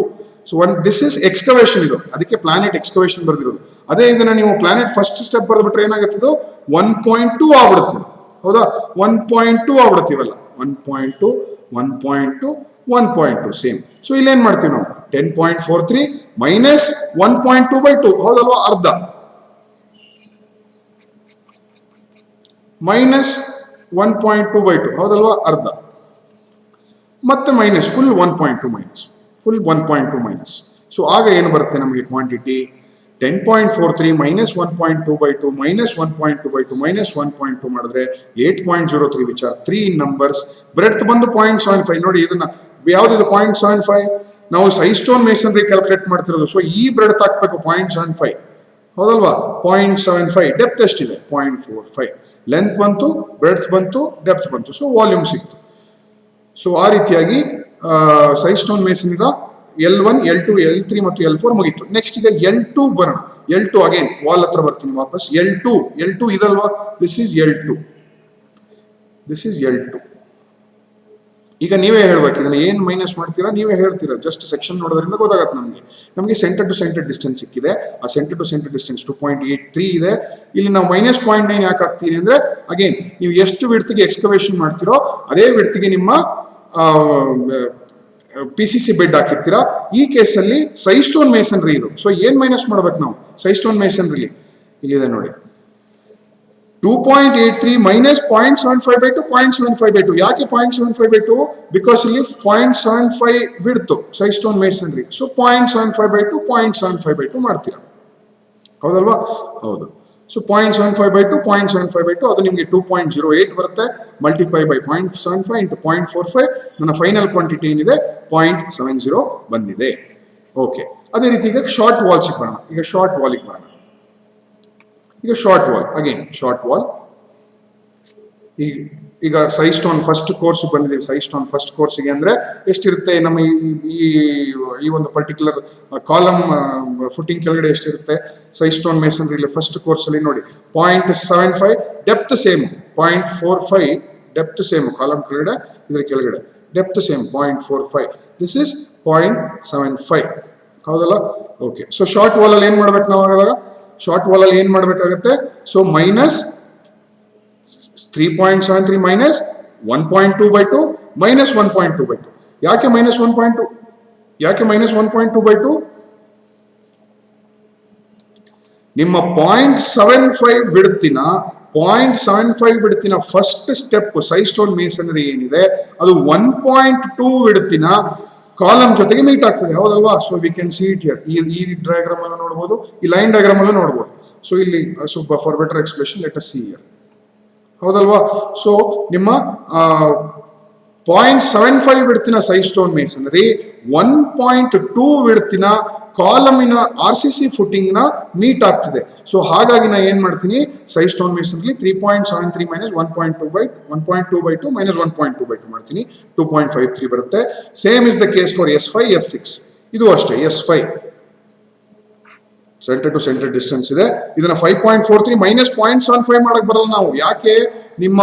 ಸೊ ದಿಸ್ ಇಸ್ ಎಕ್ಸ್ಕವೇಷನ್, ಇದು ಅದಕ್ಕೆ ಪ್ಲಾನೆಟ್ ಎಕ್ಸ್ಕವೇಷನ್ ಬರ್ದಿರೋದು. ಅದೇ ಇದನ್ನ ನೀವು ಪ್ಲಾನೆಟ್ ಫಸ್ಟ್ ಸ್ಟೆಪ್ ಬರ್ದ್ಬಿಟ್ರೆ ಏನಾಗುತ್ತೆ, ಇದು 1.2 ಆಗ್ಬಿಡುತ್ತೆ, ಹೌದಾ? 1.2 ಆಗ್ಬಿಡುತ್ತೆ ಇವೆಲ್ಲ. 1.2 ಸೇಮ್. ಸೊ ಇಲ್ಲಿ ಏನ್ ಮಾಡ್ತೀವಿ ನಾವು, 10.43 ಮೈನಸ್ 1.2/2, ಹೌದಲ್ವಾ? ಅರ್ಧ ಮೈನಸ್ 1.2/2, ಹೌದಲ್ವಾ? ಅರ್ಧ ಮತ್ತೆ ಮೈನಸ್ ಫುಲ್ 1.2 ಮೈನಸ್. ಸೊ ಆಗ ಏನು ಬರುತ್ತೆ ನಮಗೆ ಕ್ವಾಂಟಿಟಿ, 10.43 ಮೈನಸ್ 1.2/2 ಮೈನಸ್ 1.2/2 ಮೈನಸ್ 1.2 ಮಾಡಿದ್ರೆ 8.03, ವಿಚ್ ಆರ್ 3 ನಂಬರ್ಸ್. ಬ್ರೆಡ್ತ್ ಬಂದು 0.75. ನೋಡಿ, ಇದನ್ನ ಯಾವ್ದು 0.75, ನಾವು ಸೈಡ್ ಸ್ಟೋನ್ ಮೇಸನರಿ ಕ್ಯಾಲ್ಕುಲೇಟ್ ಮಾಡ್ತಿರೋದು. ಸೊ ಈ ಬ್ರೆಡ್ತ್ ಹಾಕ್ಬೇಕು 0.75. ಹೌದಲ್ವಾ? 0.75 ಡೆಪ್ತ್ ಎಷ್ಟಿದೆ? 0.45 ಲೆಂತ್ ಬಂತು, ಬ್ರೆಡ್ತ್ ಬಂತು, ಡೆಪ್ತ್ ಬಂತು. ಸೊ ವಾಲ್ಯೂಮ್ ಸಿಕ್ತು. ಸೊ ಆ ರೀತಿಯಾಗಿ side stone mason L1, L2, L3 ಮತ್ತು L4 ಮುಗೀತು. ನೆಕ್ಸ್ಟ್ ಈಗ L2 ಬರೋಣ. L2 ಅಗೇನ್ ವಾಲ್ ಹತ್ರ ಬರ್ತೀನಿ ವಾಪಸ್. L2 ಇದಲ್ವಾ? This is L2. ಈಗ ನೀವೇ ಹೇಳ್ಬೇಕು, ಇದನ್ನ ಏನ್ ಮೈನಸ್ ಮಾಡ್ತೀರಾ ನೀವೇ ಹೇಳ್ತೀರಾ. ಜಸ್ಟ್ ಸೆಕ್ಷನ್ ನೋಡೋದ್ರಿಂದ ಗೊತ್ತಾಗತ್ತೆ ನಮಗೆ ಸೆಂಟರ್ ಟು ಸೆಂಟರ್ ಡಿಸ್ಟೆನ್ಸ್ ಸಿಕ್ಕಿದೆ. ಆ ಸೆಂಟರ್ ಟು ಸೆಂಟರ್ ಡಿಸ್ಟೆನ್ಸ್ 2.83 ಇದೆ. ಇಲ್ಲಿ ನಾವು -0.9 ಯಾಕೆ ಹಾಕ್ತೀರಿ ಅಂದ್ರೆ, ಅಗೇನ್ ನೀವು ಎಷ್ಟು ವಿಡ್ತಿಗೆ ಎಕ್ಸ್ಕವೇಷನ್ ಮಾಡ್ತೀರೋ ಅದೇ ವಿಡ್ತಿಗೆ ನಿಮ್ಮ PCC ಬೆಡ್ ಹಾಕಿರ್ತೀರಾ. ಈ ಕೇಸಲ್ಲಿ ಸೈಡ್ ಸ್ಟೋನ್ ಮೇಸನ್ರಿ ಇದು. ಸೊ ಏನ್ ಮೈನಸ್ ಮಾಡ್ಬೇಕು ನಾವು ಸೈಡ್ ಸ್ಟೋನ್ ಮೇಸನ್ರಿ? ಇಲ್ಲಿದೆ ನೋಡಿ, 2.83 minus 0.75/2, 0.75/2. ಯಾಕೆ 0.75/2? ಬಿಕಾಸ್ ಇಲ್ಲಿ 0.75 ಬಿಡ್ತು ಸೈಡ್ ಸ್ಟೋನ್ ಮೇಸನ್ರಿ. ಸೊ 0.75/2, 0.75/2 ಮಾಡ್ತೀರಾ, ಹೌದಲ್ವಾ? ಹೌದು. ಸೊ 0.75/2, 0.75/2 ಅದು ನಿಮಗೆ 2.08 ಬರುತ್ತೆ. Multiply by 0.75 into 0.45. ನನ್ನ ಫೈನಲ್ ಕ್ವಾಂಟಿಟಿ ಏನಿದೆ 0.70 ಬಂದಿದೆ. ಓಕೆ, ಅದೇ ರೀತಿ ಈಗ ಶಾರ್ಟ್ ವಾಲ್ಸಿಗೆ ಬರೋಣ. ಈಗ short wall, again short wall. ಈಗ ಸೈಡ್ ಸ್ಟೋನ್ ಫಸ್ಟ್ ಕೋರ್ಸ್ ಬಂದಿದ್ದೀವಿ. ಸೈಡ್ ಸ್ಟೋನ್ ಫಸ್ಟ್ ಕೋರ್ಸ್ಗೆ ಅಂದ್ರೆ ಎಷ್ಟಿರುತ್ತೆ ನಮ್ಮ ಈ ಒಂದು ಪರ್ಟಿಕ್ಯುಲರ್ ಕಾಲಮ್ ಫುಟಿಂಗ್ ಕೆಳಗಡೆ ಎಷ್ಟಿರುತ್ತೆ side stone masonry first course ಅಲ್ಲಿ ನೋಡಿ, 0.75 depth same, 0.45 depth same, column ಕೆಳಗಡೆ ಇದ್ರ ಕೆಳಗಡೆ ಡೆಪ್ತ್ ಸೇಮ್ 0.45. ದಿಸ್ ಇಸ್ 0.75, ಹೌದಲ್ಲ? ಓಕೆ, ಸೊ ಶಾರ್ಟ್ ವಾಲ್ ಅಲ್ಲಿ ಏನ್ ಮಾಡ್ಬೇಕು ನಾವು ಆಗಾಗ? ಶಾರ್ಟ್ ವಾಲ್ ಅಲ್ಲಿ ಏನ್ ಮಾಡ್ಬೇಕಾಗತ್ತೆ? So minus 3.73 minus 1.2/2 minus 1.2/2. ಯಾಕೆ ಮೈನಸ್ 1.2? ಯಾಕೆ ಮೈನಸ್ 1.2/2? ನಿಮ್ಮ 0.75 ವಿಡ್ತಿನ ಫಸ್ಟ್ ಸ್ಟೆಪ್ ಸೈಡ್ ಸ್ಟೋನ್ ಮೇಸನರಿ ಏನಿದೆ ಅದು 1.2 ವಿಡ್ತಿನ ಕಾಲಮ್ ಜೊತೆಗೆ ಮೀಟ್ ಆಗ್ತದೆ, ಹೌದಲ್ವಾ? So we can see it here. ಈ ಡಯಾಗ್ರಾಮ್ ಅನ್ನು ನೋಡಬಹುದು, ಈ ಲೈನ್ ಡಯಾಗ್ರಾಮ್ ಅನ್ನು ನೋಡಬಹುದು. ಸೊ ಇಲ್ಲಿ for better expression let us see here, ಹೌದಲ್ವಾ? ಸೊ ನಿಮ್ಮ 0.75 ವಿಡ್ತಿನ ಸೈಡ್ ಸ್ಟೋನ್ ಮೇಸನರಿ 1.2 ವಿಡ್ತಿನ ಕಾಲಮಿನ RCC ಫುಟಿಂಗ್ ನ ಮೀಟ್ ಆಗ್ತಿದೆ. ಸೊ ಹಾಗಾಗಿ ನಾ ಏನ್ ಮಾಡ್ತೀನಿ, ಸೈಡ್ ಸ್ಟೋನ್ ಮೇಸನ್ಲಿ 3.73 ಮೈನಸ್ 1.2/2 ಮೈನಸ್ 1.2/2 ಮಾಡ್ತೀನಿ, 2.53 ಬರುತ್ತೆ. Same is the case for S5, S6. ಇದು ಅಷ್ಟೇ, S5 centre to centre distance ಇದೆ. ಇದನ್ನ 5.43 ಮೈನಸ್ 0.75 ಮಾಡಕ್ ಬರಲ್ಲ ನಾವು. ಯಾಕೆ? ನಿಮ್ಮ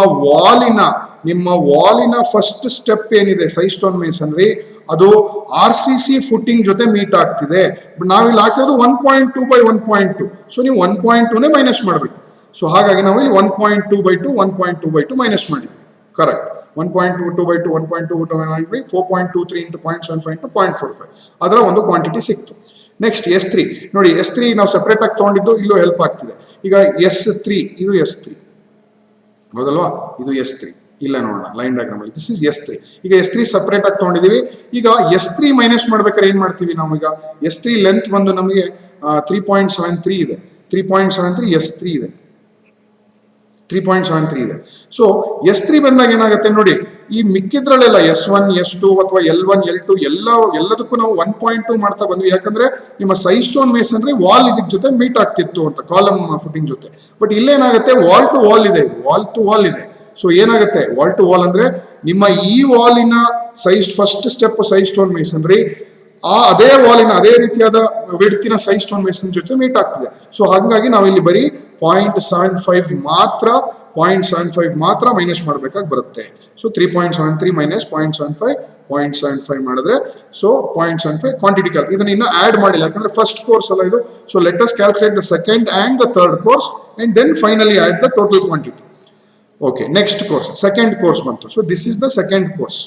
ವಾಲಿನ ಫಸ್ಟ್ ಸ್ಟೆಪ್ ಏನಿದೆ ಸೈಡ್ ಸ್ಟೋನ್ ಮೇಸನ್ರಿ ಅದು RCC ಫುಟಿಂಗ್ ಜೊತೆ ಮೀಟ್ ಆಗ್ತಿದೆ. ನಾವಿಲ್ಲಿ ಹಾಕಿರೋದು 1.2/1.2. ಸೊ ನೀವು 1.2ನೇ ಮೈನಸ್ ಮಾಡಬೇಕು. ಸೊ ಹಾಗಾಗಿ ನಾವು ಇಲ್ಲಿ 1.2/2 ಮೈನಸ್ ಮಾಡಿದ್ವಿ. ಕರೆಕ್ಟ್. 1.22/2 1.2/2 4.23 ಇಂಟು 0.75 ಇಂಟು 0.45 ಅದರ ಒಂದು ಕ್ವಾಂಟಿಟಿ ಸಿಕ್ತು. ನೆಕ್ಸ್ಟ್ S3 ನೋಡಿ, S3 ನಾವು ಸೆಪರೇಟ್ ಆಗಿ ತಗೊಂಡಿದ್ದು ಇಲ್ಲೂ ಹೆಲ್ಪ್ ಆಗ್ತಿದೆ. ಈಗ S3 ಇದು S3, ಹೌದಲ್ವಾ? ಇದು S3 ಇಲ್ಲ ನೋಡೋಣ ಲೈನ್ ಡಯಾಗ್ರಾಮ್ ಅಲ್ಲಿ. This is S3. ಈಗ S3 ಸಪರೇಟ್ ಆಗಿ ತಗೊಂಡಿದೀವಿ. ಈಗ S3 ಮೈನಸ್ ಮಾಡ್ಬೇಕಾದ್ರೆ ಏನ್ ಮಾಡ್ತೀವಿ ನಾವು? ಈಗ S3 ಲೆಂತ್ ಬಂದು ನಮಗೆ 3.73 ಇದೆ. 3.73 S3 ಇದೆ, 3.73 ಇದೆ. ಸೊ S3 ಬಂದಾಗ ಏನಾಗುತ್ತೆ ನೋಡಿ, ಈ ಮಿಕ್ಕಿದ್ರಲ್ಲೆಲ್ಲ S1, S2 ಅಥವಾ L1, L2 ಎಲ್ಲದಕ್ಕೂ ನಾವು 1.2 ಮಾಡ್ತಾ ಬಂದ್ವಿ. ಯಾಕಂದ್ರೆ ನಿಮ್ಮ ಸೈಡ್ ಸ್ಟೋನ್ ಮೇಸನ್ರಿ ವಾಲ್ ಇದಕ್ ಜೊತೆ ಮೀಟ್ ಆಗ್ತಿತ್ತು ಅಂತ, ಕಾಲಮ್ ಫುಟಿಂಗ್ ಜೊತೆ. ಬಟ್ ಇಲ್ಲೇನಾಗುತ್ತೆ, ವಾಲ್ ಟು ವಾಲ್ ಇದೆ, ವಾಲ್ ಟು ವಾಲ್ ಇದೆ. ಸೊ ಏನಾಗುತ್ತೆ, ವಾಲ್ ಟು ವಾಲ್ ಅಂದ್ರೆ ನಿಮ್ಮ ಈ ವಾಲಿನ first step side stone masonry ಅದೇ ವಾಲಿನ ಅದೇ ರೀತಿಯಾದ ವಿಡ್ತಿನ ಸೈಡ್ ಸ್ಟೋನ್ ಮೇಸನ್ ಜೊತೆ ಮೀಟ್ ಆಗ್ತಿದೆ. ಸೊ ಹಾಗಾಗಿ ನಾವಿಲ್ಲಿ ಬರೀ 0.75 ಮಾತ್ರ ಮೈನಸ್ ಮಾಡ್ಬೇಕಾಗಿ ಬರುತ್ತೆ. ಸೊ 3.73 ಮೈನಸ್ 0.75 ಮಾಡಿದ್ರೆ ಸೊ 0.75 ಕ್ವಾಂಟಿಟಿ ಇದನ್ನ ಇನ್ನು ಆಡ್ ಮಾಡಿಲ್ಲ, ಯಾಕಂದ್ರೆ ಫಸ್ಟ್ ಕೋರ್ಸ್ ಅಲ್ಲ ಇದು. So let us calculate the second and the third course and then finally add the total quantity. Okay, next course second course ಬಂತು. So this is the second course.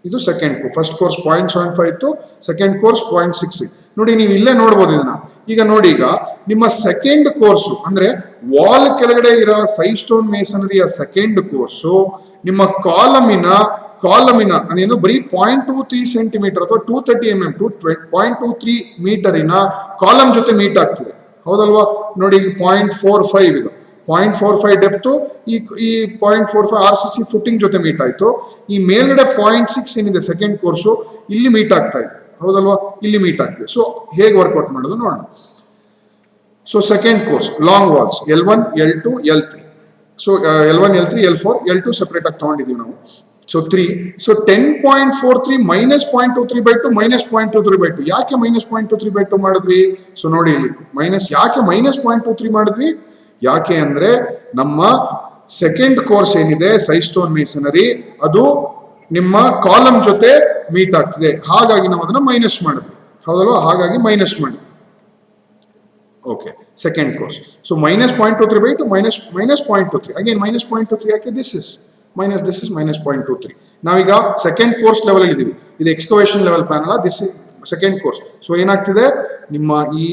ಇದು second course. First course 0.75 ಇತ್ತು, second course 0.6. ನೋಡಿ ನೀವು ಇಲ್ಲೇ ನೋಡ್ಬೋದು ಇದನ್ನ. ಈಗ ನೋಡಿ, ಈಗ ನಿಮ್ಮ ಸೆಕೆಂಡ್ ಕೋರ್ಸು ಅಂದ್ರೆ ವಾಲ್ ಕೆಳಗಡೆ ಇರೋ ಸೈಡ್ ಸ್ಟೋನ್ ಮೇಸನರಿಯ ಸೆಕೆಂಡ್ ಕೋರ್ಸು ನಿಮ್ಮ ಕಾಲಮಿನ ಅದೇನು ಬರೀ 0.23 ಸೆಂಟಿಮೀಟರ್ ಅಥವಾ 230 mm 0.23 ಮೀಟರಿನ ಕಾಲಮ್ ಜೊತೆ ಮೀಟ್ ಆಗ್ತಿದೆ, ಹೌದಲ್ವಾ? ನೋಡಿ 0.45 ಇದು 0.45 ಡೆಪ್ತು ಈ 0.45 RCC ಫುಟಿಂಗ್ ಜೊತೆ ಮೀಟ್ ಆಯ್ತು. ಈ ಮೇಲ್ಗಡೆ 0.6 ಏನಿದೆ ಸೆಕೆಂಡ್ ಕೋರ್ಸು ಇಲ್ಲಿ ಮೀಟ್ ಆಗ್ತಾ ಇದೆ. ಹೌದಲ್ವಾ, ಇಲ್ಲಿ ಮೀಟ್ ಆಗ್ತಿದೆ. ಸೊ ಹೇಗೆ ವರ್ಕೌಟ್ ಮಾಡೋದು ನೋಡೋಣ. So second course long walls L1 L2 L3. So L1 L3 L4 L2 separate ಆಗಿ ತಗೊಂಡಿದೀವಿ ನಾವು. ಸೊ 3. So 10.43 minus 0.23/2 minus 0.23/2. ಯಾಕೆ ಮೈನಸ್ 0.23/2 ಮಾಡಿದ್ವಿ? ಸೊ ನೋಡಿ ಇಲ್ಲಿ ಮೈನಸ್ ಯಾಕೆ ಮೈನಸ್ 0.23 ಮಾಡಿದ್ವಿ? ಯಾಕೆ ಅಂದ್ರೆ ನಮ್ಮ ಸೆಕೆಂಡ್ ಕೋರ್ಸ್ ಏನಿದೆ ಸೈಸ್ಟೋನ್ ಮೇಸನರಿ, ಅದು ನಿಮ್ಮ ಕಾಲಮ್ ಜೊತೆ ಮೀಟ್ ಆಗ್ತಿದೆ, ಹಾಗಾಗಿ ನಾವು ಅದನ್ನ ಮೈನಸ್ ಮಾಡಿದ್ವಿ. ಹೌದಲ್ವಾ, ಹಾಗಾಗಿ ಮೈನಸ್ ಮಾಡಿದ್ವಿ. Okay, second course. So minus 0.23/2 minus 0.23. Again minus 0.23 ಯಾಕೆ? This is minus 0.23. ನಾವೀಗ ಸೆಕೆಂಡ್ ಕೋರ್ಸ್ ಲೆವೆಲ್ ಅಲ್ಲಿ ಇದೀವಿ. ಇದು ಎಕ್ಸ್ಕವೇಷನ್ ಲೆವೆಲ್ ಪ್ಲಾನ್ ಅಲ್ಲ, this is second course. So ಏನಾಗ್ತಿದೆ, ನಿಮ್ಮ ಈ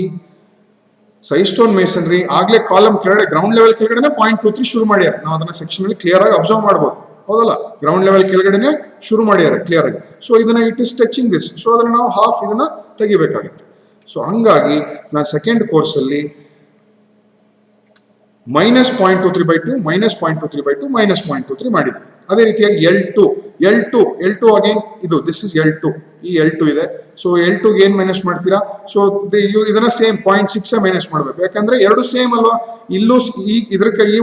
ಸೈಸ್ಟೋನ್ ಮೇಸನ್ರಿ ಆಗ್ಲೇ ಕಾಲಮ್ ಕೆಳಗಡೆ ಗ್ರೌಂಡ್ ಲೆವೆಲ್ ಕೆಳಗಡೆ 0.23 ಶುರು ಮಾಡ್ಯಾರ. ನಾವು ಅದನ್ನ ಸೆಕ್ಷನ್ ಅಲ್ಲಿ ಕ್ಲಿಯರ್ ಆಗಿ ಅಬ್ಸರ್ವ್ ಮಾಡಬಹುದು. ಹೌದಲ್ಲ, ಗ್ರೌಂಡ್ ಲೆವೆಲ್ ಕೆಳಗಡೆ ಶುರು ಮಾಡ್ಯಾರ ಕ್ಲಿಯರ್ ಆಗಿ. ಸೊ ಇದನ್ನ it is touching this. So ಅದನ್ನ ನಾವು ಹಾಫ್ ಇದನ್ನ ತೆಗಿಬೇಕಾಗತ್ತೆ. ಸೊ ಹಂಗಾಗಿ ನಾನು ಸೆಕೆಂಡ್ ಕೋರ್ಸ್ ಅಲ್ಲಿ ಮೈನಸ್ 0.23/2 ಮೈನಸ್ 0.23/2 ಮೈನಸ್ 0.23 ಮಾಡಿದ್ವಿ. ಅದೇ ರೀತಿಯಾಗಿ L2 ಅಗೇನ್ ಇದು ದಿಸ್ ಇಸ್ L2. ಈ L2 ಇದೆ. ಸೊ L2 ಏನ್ ಮೈನಸ್ ಮಾಡ್ತೀರಾ? ಸೊ ಇದನ್ನ ಸೇಮ್ 0.6 ಮೈನಸ್ ಮಾಡ್ಬೇಕು, ಯಾಕಂದ್ರೆ ಎರಡು ಸೇಮ್ ಅಲ್ವಾ. ಇಲ್ಲೂ ಈ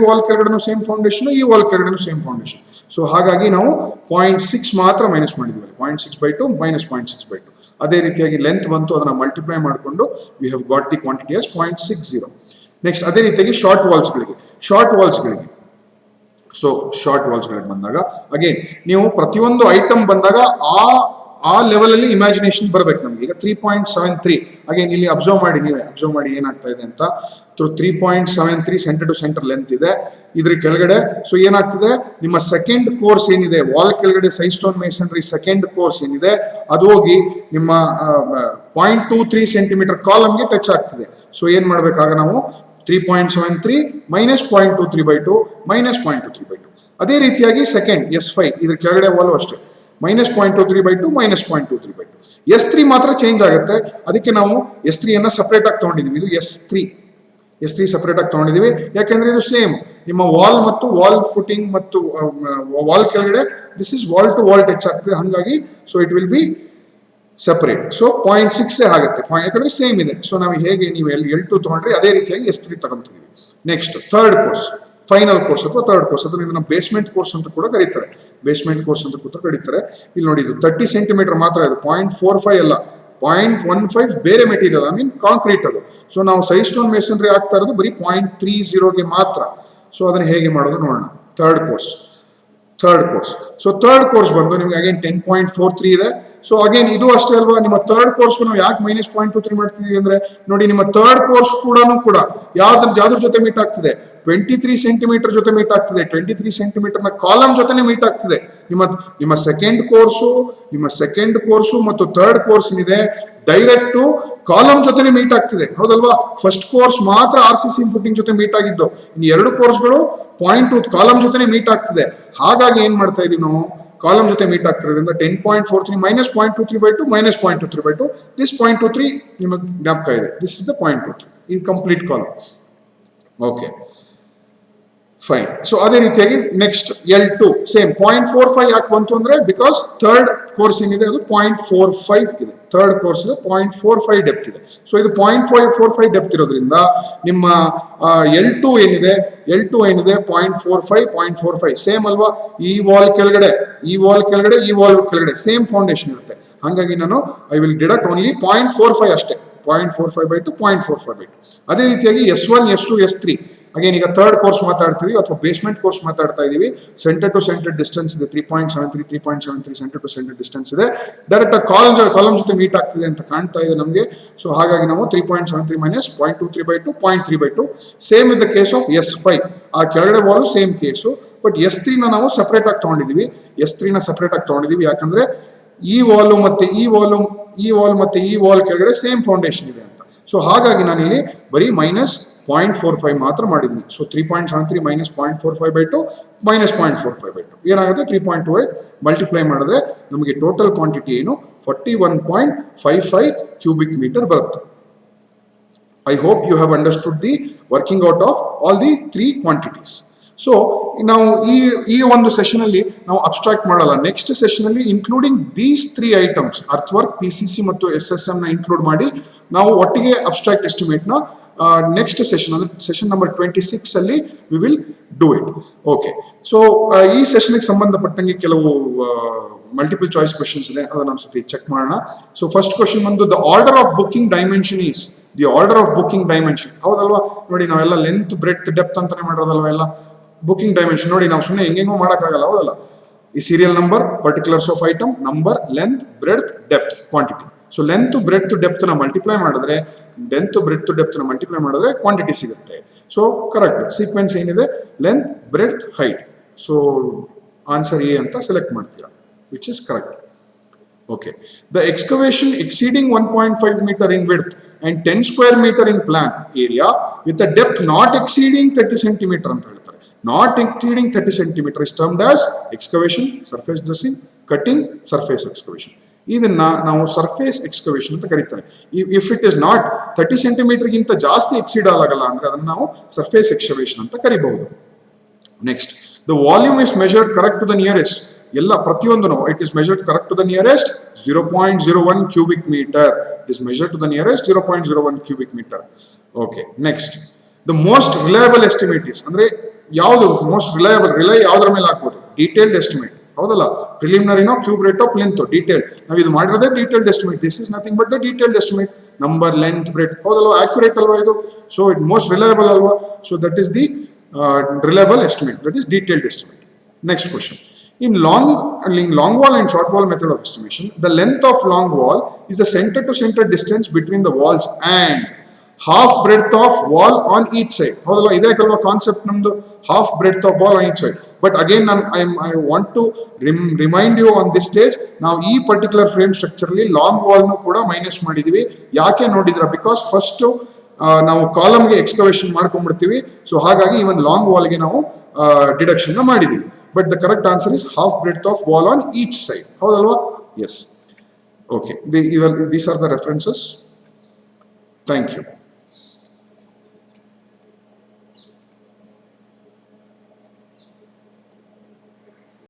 ವಾಲ್ ಕೆಳಗಡೆ ಸೇಮ್ ಫೌಂಡೇಶನ್, ಈ ವಾಲ್ ಕೆಳಗಡೆ ಸೇಮ್ ಫೌಂಡೇಶನ್. ಸೊ ಹಾಗಾಗಿ ನಾವು 0.6 ಮಾತ್ರ ಮೈನಸ್ ಮಾಡಿದ್ವಿ. 0.6/2 ಮೈನಸ್ 0.6/2. ಅದೇ ರೀತಿಯಾಗಿ ಲೆಂತ್ ಬಂತು, ಅದನ್ನ ಮಲ್ಟಿಪ್ಲೈ ಮಾಡಿಕೊಂಡು we have got the quantity as 0.60. Next ಅದೇ ರೀತಿಯಾಗಿ ಶಾರ್ಟ್ ವಾಲ್ಸ್ಗಳಿಗೆ ಸೊ ಶಾರ್ಟ್ ವಾಲ್ಸ್ಗಳಿಗೆ ಬಂದಾಗ ಅಗೇನ್ ನೀವು ಪ್ರತಿಯೊಂದು ಐಟಮ್ ಬಂದಾಗ ಆ ಲೆವೆಲ್ ಅಲ್ಲಿ ಇಮ್ಯಾಜಿನೇಷನ್ ಬರ್ಬೇಕು ನಮ್ಗೆ. ಈಗ 3.73 ಅಗೇನ್ ಇಲ್ಲಿ ಅಬ್ಸರ್ವ್ ಮಾಡಿ ಏನಾಗ್ತಾ ಇದೆ ಅಂತ. 3.73 ಸೆಂಟರ್ ಟು ಸೆಂಟರ್ ಲೆಂತ್ ಇದೆ ಇದ್ರ ಕೆಳಗಡೆ. ಸೊ ಏನಾಗ್ತಿದೆ, ನಿಮ್ಮ ಸೆಕೆಂಡ್ ಕೋರ್ಸ್ ಏನಿದೆ ವಾಲ್ ಕೆಳಗಡೆ ಸೈಸ್ಟೋನ್ ಮೇಸನ್ರಿ ಸೆಕೆಂಡ್ ಕೋರ್ಸ್ ಏನಿದೆ, ಅದು ಹೋಗಿ ನಿಮ್ಮ 0.23 ಸೆಂಟಿಮೀಟರ್ ಕಾಲಮ್ಗೆ ಟಚ್ ಆಗ್ತಿದೆ. ಸೊ ಏನ್ ಮಾಡ್ಬೇಕಾಗ ನಾವು 3.73 ಮೈನಸ್ 0.23/2 ಮೈನಸ್ 0.23/2. ಅದೇ ರೀತಿಯಾಗಿ ಸೆಕೆಂಡ್ S5 ಇದ್ರ ಕೆಳಗಡೆ ವಾಲು ಅಷ್ಟೇ ಮೈನಸ್ 0.23/2 ಮೈನಸ್ 0.23/2. S3 ಮಾತ್ರ ಚೇಂಜ್ ಆಗುತ್ತೆ. ಅದಕ್ಕೆ ನಾವು S3 ಅನ್ನ ಸಪರೇಟ್ ಆಗಿ ತಗೊಂಡಿದೀವಿ. ಇದು S3 ಸಪರೇಟ್ ಆಗಿ ತಗೊಂಡಿದೀವಿ, ಯಾಕೆಂದ್ರೆ ಇದು ಸೇಮ್ ನಿಮ್ಮ ವಾಲ್ ಮತ್ತು ವಾಲ್ ಫುಟಿಂಗ್ ಮತ್ತು ವಾಲ್ ಕೆಳಗಡೆ this is wall to wall touch ಆಗ್ತದೆ, ಹಾಗಾಗಿ so it will be separate. So 0.6 ಆಗುತ್ತೆ, ಯಾಕಂದ್ರೆ ಸೇಮ್ ಇದೆ. ಸೊ ನಾವು ಹೇಗೆ ನೀವು L2 ತಗೊಂಡ್ರೆ ಅದೇ ರೀತಿಯಾಗಿ S3 ತಗೊಂತಿದೀವಿ. Next third course, final course ಅಥವಾ ಥರ್ಡ್ ಕೋರ್ಸ್, ಅದನ್ನ ಇದನ್ನ ಬೇಸ್ಮೆಂಟ್ ಕೋರ್ಸ್ ಅಂತ ಕೂಡ ಕರೀತಾರೆ. ಇಲ್ಲಿ ನೋಡಿ, ಇದು 30 ಸೆಂಟಿಮೀಟರ್ ಮಾತ್ರ, ಇದು 0.45 ಅಲ್ಲ, 0.15 ಬೇರೆ ಮೆಟೀರಿಯಲ್, ಐ ಮೀನ್ ಕಾಂಕ್ರೀಟ್ ಅದು. ಸೊ ನಾವು ಸೈಸ್ಟೋನ್ ಮೇಸನ್ರಿ ಆಗ್ತಾ ಇರೋದು ಬರೀ 0.30ಗೆ ಮಾತ್ರ. ಸೊ ಅದನ್ನ ಹೇಗೆ ಮಾಡೋದು ನೋಡೋಣ. Third course. So third course ಬಂದು ನಿಮ್ಗೆ ಅಗೇನ್ 10.43 ಇದೆ. ಸೊ ಅಗೇನ್ ಇದು ಅಷ್ಟೇ ಅಲ್ವಾ, ನಿಮ್ಮ ಥರ್ಡ್ ಕೋರ್ಸ್ ನಾವು ಯಾಕೆ ಮೈನಸ್ 0.23 ಮಾಡ್ತಿದೀವಿ ಅಂದ್ರೆ ನೋಡಿ, ನಿಮ್ಮ ಥರ್ಡ್ ಕೋರ್ಸ್ ಕೂಡ ಯಾವ್ದ್ರ ಜೊತೆ ಮೀಟ್ ಆಗ್ತಿದೆ, 23 ಸೆಂಟಿಮೀಟರ್ ಜೊತೆ ಮೀಟ್ ಆಗ್ತಿದೆ. 23 ಸೆಂಟಿಮೀಟರ್ ನ ಕಾಲಮ್ ಜೊತೆನೆ ಮೀಟ್ ಆಗ್ತಿದೆ. ನಿಮ್ಮ ಸೆಕೆಂಡ್ ಕೋರ್ಸು ಮತ್ತು ಥರ್ಡ್ ಕೋರ್ಸ್ ಏನಿದೆ ಡೈರೆಕ್ಟ್ ಕಾಲಮ್ ಜೊತೆನೆ ಮೀಟ್ ಆಗ್ತಿದೆ. ಹೌದಲ್ವಾ, ಫಸ್ಟ್ ಕೋರ್ಸ್ ಮಾತ್ರ RCC ಫುಟಿಂಗ್ ಜೊತೆ ಮೀಟ್ ಆಗಿದ್ದು, ಇನ್ನು ಎರಡು ಕೋರ್ಸ್ಗಳು 0.2 ಕಾಲಮ್ ಜೊತೆನೆ ಮೀಟ್ ಆಗ್ತಿದೆ. ಹಾಗಾಗಿ ಏನ್ ಮಾಡ್ತಾ ಇದೀವಿ ನಾವು, ಕಾಲಮ್ ಜೊತೆ ಮೀಟ್ ಆಗ್ತಿರೋದ್ರಿಂದ 10.43 ಮೈನಸ್ 0.23/2 ಮೈನಸ್ 0.23/2. ದಿಸ್ 0.23 ನಿಮಗೆ ಜ್ಞಾಪಕ ಇದೆ, ದಿಸ್ ಇಸ್ ದ 0.23. ಇದು complete column. Okay fine. So ಅದೇ ರೀತಿಯಾಗಿ ನೆಕ್ಸ್ಟ್ L2 ಸೇಮ್ 0.45 ಯಾಕೆ ಬಂತು ಅಂದ್ರೆ ಬಿಕಾಸ್ ಥರ್ಡ್ ಕೋರ್ಸ್ ಏನಿದೆ ಅದು 0.45 ಇದೆ. ಥರ್ಡ್ ಕೋರ್ಸ್ 0.45 ಡೆಪ್ತ್ ಇದೆ. ಸೊ ಇದು 0.45 ಡೆಪ್ತ್ ಇರೋದ್ರಿಂದ ನಿಮ್ಮ L2 ಏನಿದೆ 0.45 ಸೇಮ್ ಅಲ್ವಾ. ಈ ವಾಲ್ ಕೆಳಗಡೆ ಸೇಮ್ ಫೌಂಡೇಶನ್ ಇರುತ್ತೆ. ಹಾಗಾಗಿ ನಾನು ಐ ವಿಲ್ ಡಿಡಕ್ಟ್ ಓನ್ಲಿ 0.45 ಅಷ್ಟೇ, 0.45/2 0.45/2. ಅದೇ ರೀತಿಯಾಗಿ S1 S2 S3 ಅಗೇನ್ ಈಗ ಥರ್ಡ್ ಕೋರ್ಸ್ ಮಾತಾಡ್ತಿದೀವಿ ಅಥವಾ ಬೇಸ್ಮೆಂಟ್ ಕೋರ್ಸ್ ಮಾತಾಡ್ತಾ ಇದೀವಿ. ಸೆಂಟರ್ ಟು ಸೆಂಟರ್ ಡಿಸ್ಟೆನ್ಸ್ ಇದೆ 3.73 ಸೆಂಟರ್ ಟು ಸೆಂಟರ್ ಡಿಸ್ಟೆನ್ಸ್ ಇದೆ. ಡೈರೆಕ್ಟ್ ಕಾಲಮ್ ಜೊತೆ ಮೀಟ್ ಆಗ್ತಿದೆ ಅಂತ ಕಾಣ್ತಾ ಇದೆ ನಮಗೆ. ಸೊ ಹಾಗಾಗಿ ನಾವು 3.73 minus 0.23/2 0.3/2. Same with the case of S5, ಆ ಕೆಳಗಡೆ Vaalu same case. But S3 ನಾವು ಸಪರೇಟ್ ಆಗಿ ತಗೊಂಡಿದೀವಿ. ಯಾಕಂದ್ರೆ ಈ ವಾಲ್ ಮತ್ತೆ ಈ ವಾಲ್ ಕೆಳಗಡೆ ಸೇಮ್ ಫೌಂಡೇಶನ್ ಇದೆ ಅಂತ. ಸೊ ಹಾಗಾಗಿ ನಾನು ಇಲ್ಲಿ ಬರೀ ಮೈನಸ್ 0.45 ಮಾತ್ರ ಮಾಡಿದ್ದೀನಿ. ಸೊ 3.73 ಮೈನಸ್ 0.45/2 ಮೈನಸ್ 0.45/2 ಏನಾಗುತ್ತೆ, 3.28 ಮಲ್ಟಿಪ್ಲೈ ಮಾಡಿದ್ರೆ ನಮಗೆ ಟೋಟಲ್ ಕ್ವಾಂಟಿಟಿ ಏನು 41.55 ಕ್ಯೂಬಿಕ್ ಮೀಟರ್ ಬರುತ್ತೆ. I hope you have understood the working out of all the three quantities. So ನಾವು ಈ ಒಂದು ಸೆಷನ್ ಅಲ್ಲಿ ನಾವು ಅಬ್ಸ್ಟ್ರಾಕ್ಟ್ ಮಾಡಲ್ಲ. ನೆಕ್ಸ್ಟ್ ಸೆಷನ್ ಅಲ್ಲಿ including these 3 items earth work, PCC ಮತ್ತು SSM ನ ಇನ್ಕ್ಲೂಡ್ ಮಾಡಿ ನಾವು ಒಟ್ಟಿಗೆ ಅಬ್ಸ್ಟ್ರಾಕ್ಟ್ ಎಸ್ಟಿಮೇಟ್ ನ ನೆಕ್ಸ್ಟ್ ಸೆಷನ್ ಅಂದ್ರೆ ಸೆಷನ್ ನಂಬರ್ 26 ಅಲ್ಲಿ we will do it. Okay, so ಈ ಸೆಷನ್ಗೆ ಸಂಬಂಧಪಟ್ಟಂಗೆ ಕೆಲವು ಮಲ್ಟಿಪಲ್ ಚಾಯ್ಸ್ ಕ್ವಶನ್ಸ್ ಇದೆ, ಅದನ್ನ ಒಂದ್ಸತಿ ಚೆಕ್ ಮಾಡೋಣ. ಸೊ ಫಸ್ಟ್ ಕ್ವಶನ್ ಬಂದು the order of booking dimension is, the order of booking dimension, ಹೌದಲ್ವಾ? ನೋಡಿ ನಾವೆಲ್ಲ ಲೆಂತ್ ಬ್ರೆಡ್ತ್ ಡೆಪ್ತ್ ಅಂತಾನೆ ಮಾಡಿರೋದಲ್ವಾ ಎಲ್ಲ. ಬುಕಿಂಗ್ ಡೈಮೆನ್ಷನ್ ನೋಡಿ ನಾವು ಸುಮ್ಮನೆ ಹೆಂಗೆಂಗೋ ಮಾಡೋಕ್ಕಾಗಲ್ಲ, ಹೌದಲ್ಲ? ಈ serial number, particulars of item, number, length, breadth, depth, quantity. So length breadth depth ನ ಮಲ್ಟಿಪ್ಲೈ ಮಾಡಿದ್ರೆ, ಕ್ವಾಂಟಿಟಿ ಸಿಗುತ್ತೆ. ಸೊ ಕರೆಕ್ಟ್ ಸೀಕ್ವೆನ್ಸ್ ಏನಿದೆ, length breadth height. So answer A ಅಂತ ಸೆಲೆಕ್ಟ್ ಮಾಡ್ತೀರಾ, which is correct. Okay. The excavation exceeding 1.5 meter in width and 10 square meter in plan area with a depth not exceeding 30 centimeter ಅಂತ ಹೇಳ್ತಾರೆ. Not exceeding 30 centimeter is termed as excavation, surface dressing, cutting, surface excavation. ಇದನ್ನ ನಾವು surface excavation ಅಂತ ಕರೀತಾರೆ. If it is not 30 centimetre ಗಿಂತ ಜಾಸ್ತಿ exceed ಆಗಲ್ಲ ಅಂದ್ರೆ ಅದನ್ನ ನಾವು ಸರ್ಫೇಸ್ ಎಕ್ಸ್ಕವೇಷನ್ ಅಂತ ಕರಿಬಹುದು. Next, the volume is measured correct to the nearest, ಎಲ್ಲ ಪ್ರತಿಯೊಂದು it is measured correct to the nearest 0.01 cubic metre. It is measured to the nearest 0.01 cubic metre. Okay, next, the most reliable estimate is, ಅಂದ್ರೆ ಯಾವುದು most reliable, rely ಯಾವ್ದ್ರ ಮೇಲೆ ಆಗ್ಬೋದು? Detailed estimate, ಹೌದಲ್ಲ? ಪ್ರಿಲಿಮಿನರಿನೋ, cube rate of length, detail. ನಾವು ಇದು ಮಾಡಿರೋದೇ detailed estimate. This is nothing but the detailed estimate. Number, length, breadth, ಹೌದಲ್ವಾ? ಆಕ್ಯುರೇಟ್ ಅಲ್ವಾ ಇದು? ಸೊ ಇಟ್ ಮೋಸ್ಟ್ ರಿಲಯಬಲ್ ಅಲ್ವಾ? So that is the reliable estimate, that is detailed estimate. Next question. In long wall and short wall method of estimation, the length of long wall is the center to center distance between the walls and half breadth of wall on each side. ಹೌದಲ್ವಾ? ಇದೇ ಕಲ್ವಾ concept ನಮ್ದು, half breadth of wall on each side. But again I want to remind you on this stage, ನಾವು ಈ particular frame structure ಅಲ್ಲಿ long wall ನು ಕೂಡ minus ಮಾಡಿದೀವಿ. ಯಾಕೆ ನೋಡಿದ್ರ? ಬಿಕಾಸ್ ಫಸ್ಟ್ ನಾವು ಕಾಲಮ್ಗೆ ಎಕ್ಸ್ಕವೇಷನ್ ಮಾಡ್ಕೊಂಡ್ಬಿಡ್ತೀವಿ. ಸೊ ಹಾಗಾಗಿ ಇವನ್ ಲಾಂಗ್ ವಾಲ್ಗೆ ನಾವು ಡಿಡಕ್ಷನ್ ಮಾಡಿದೀವಿ. But the correct answer is half breadth of wall on each side, ಹೌದಲ್ವಾ? Yes. Okay, these are the references. Thank you.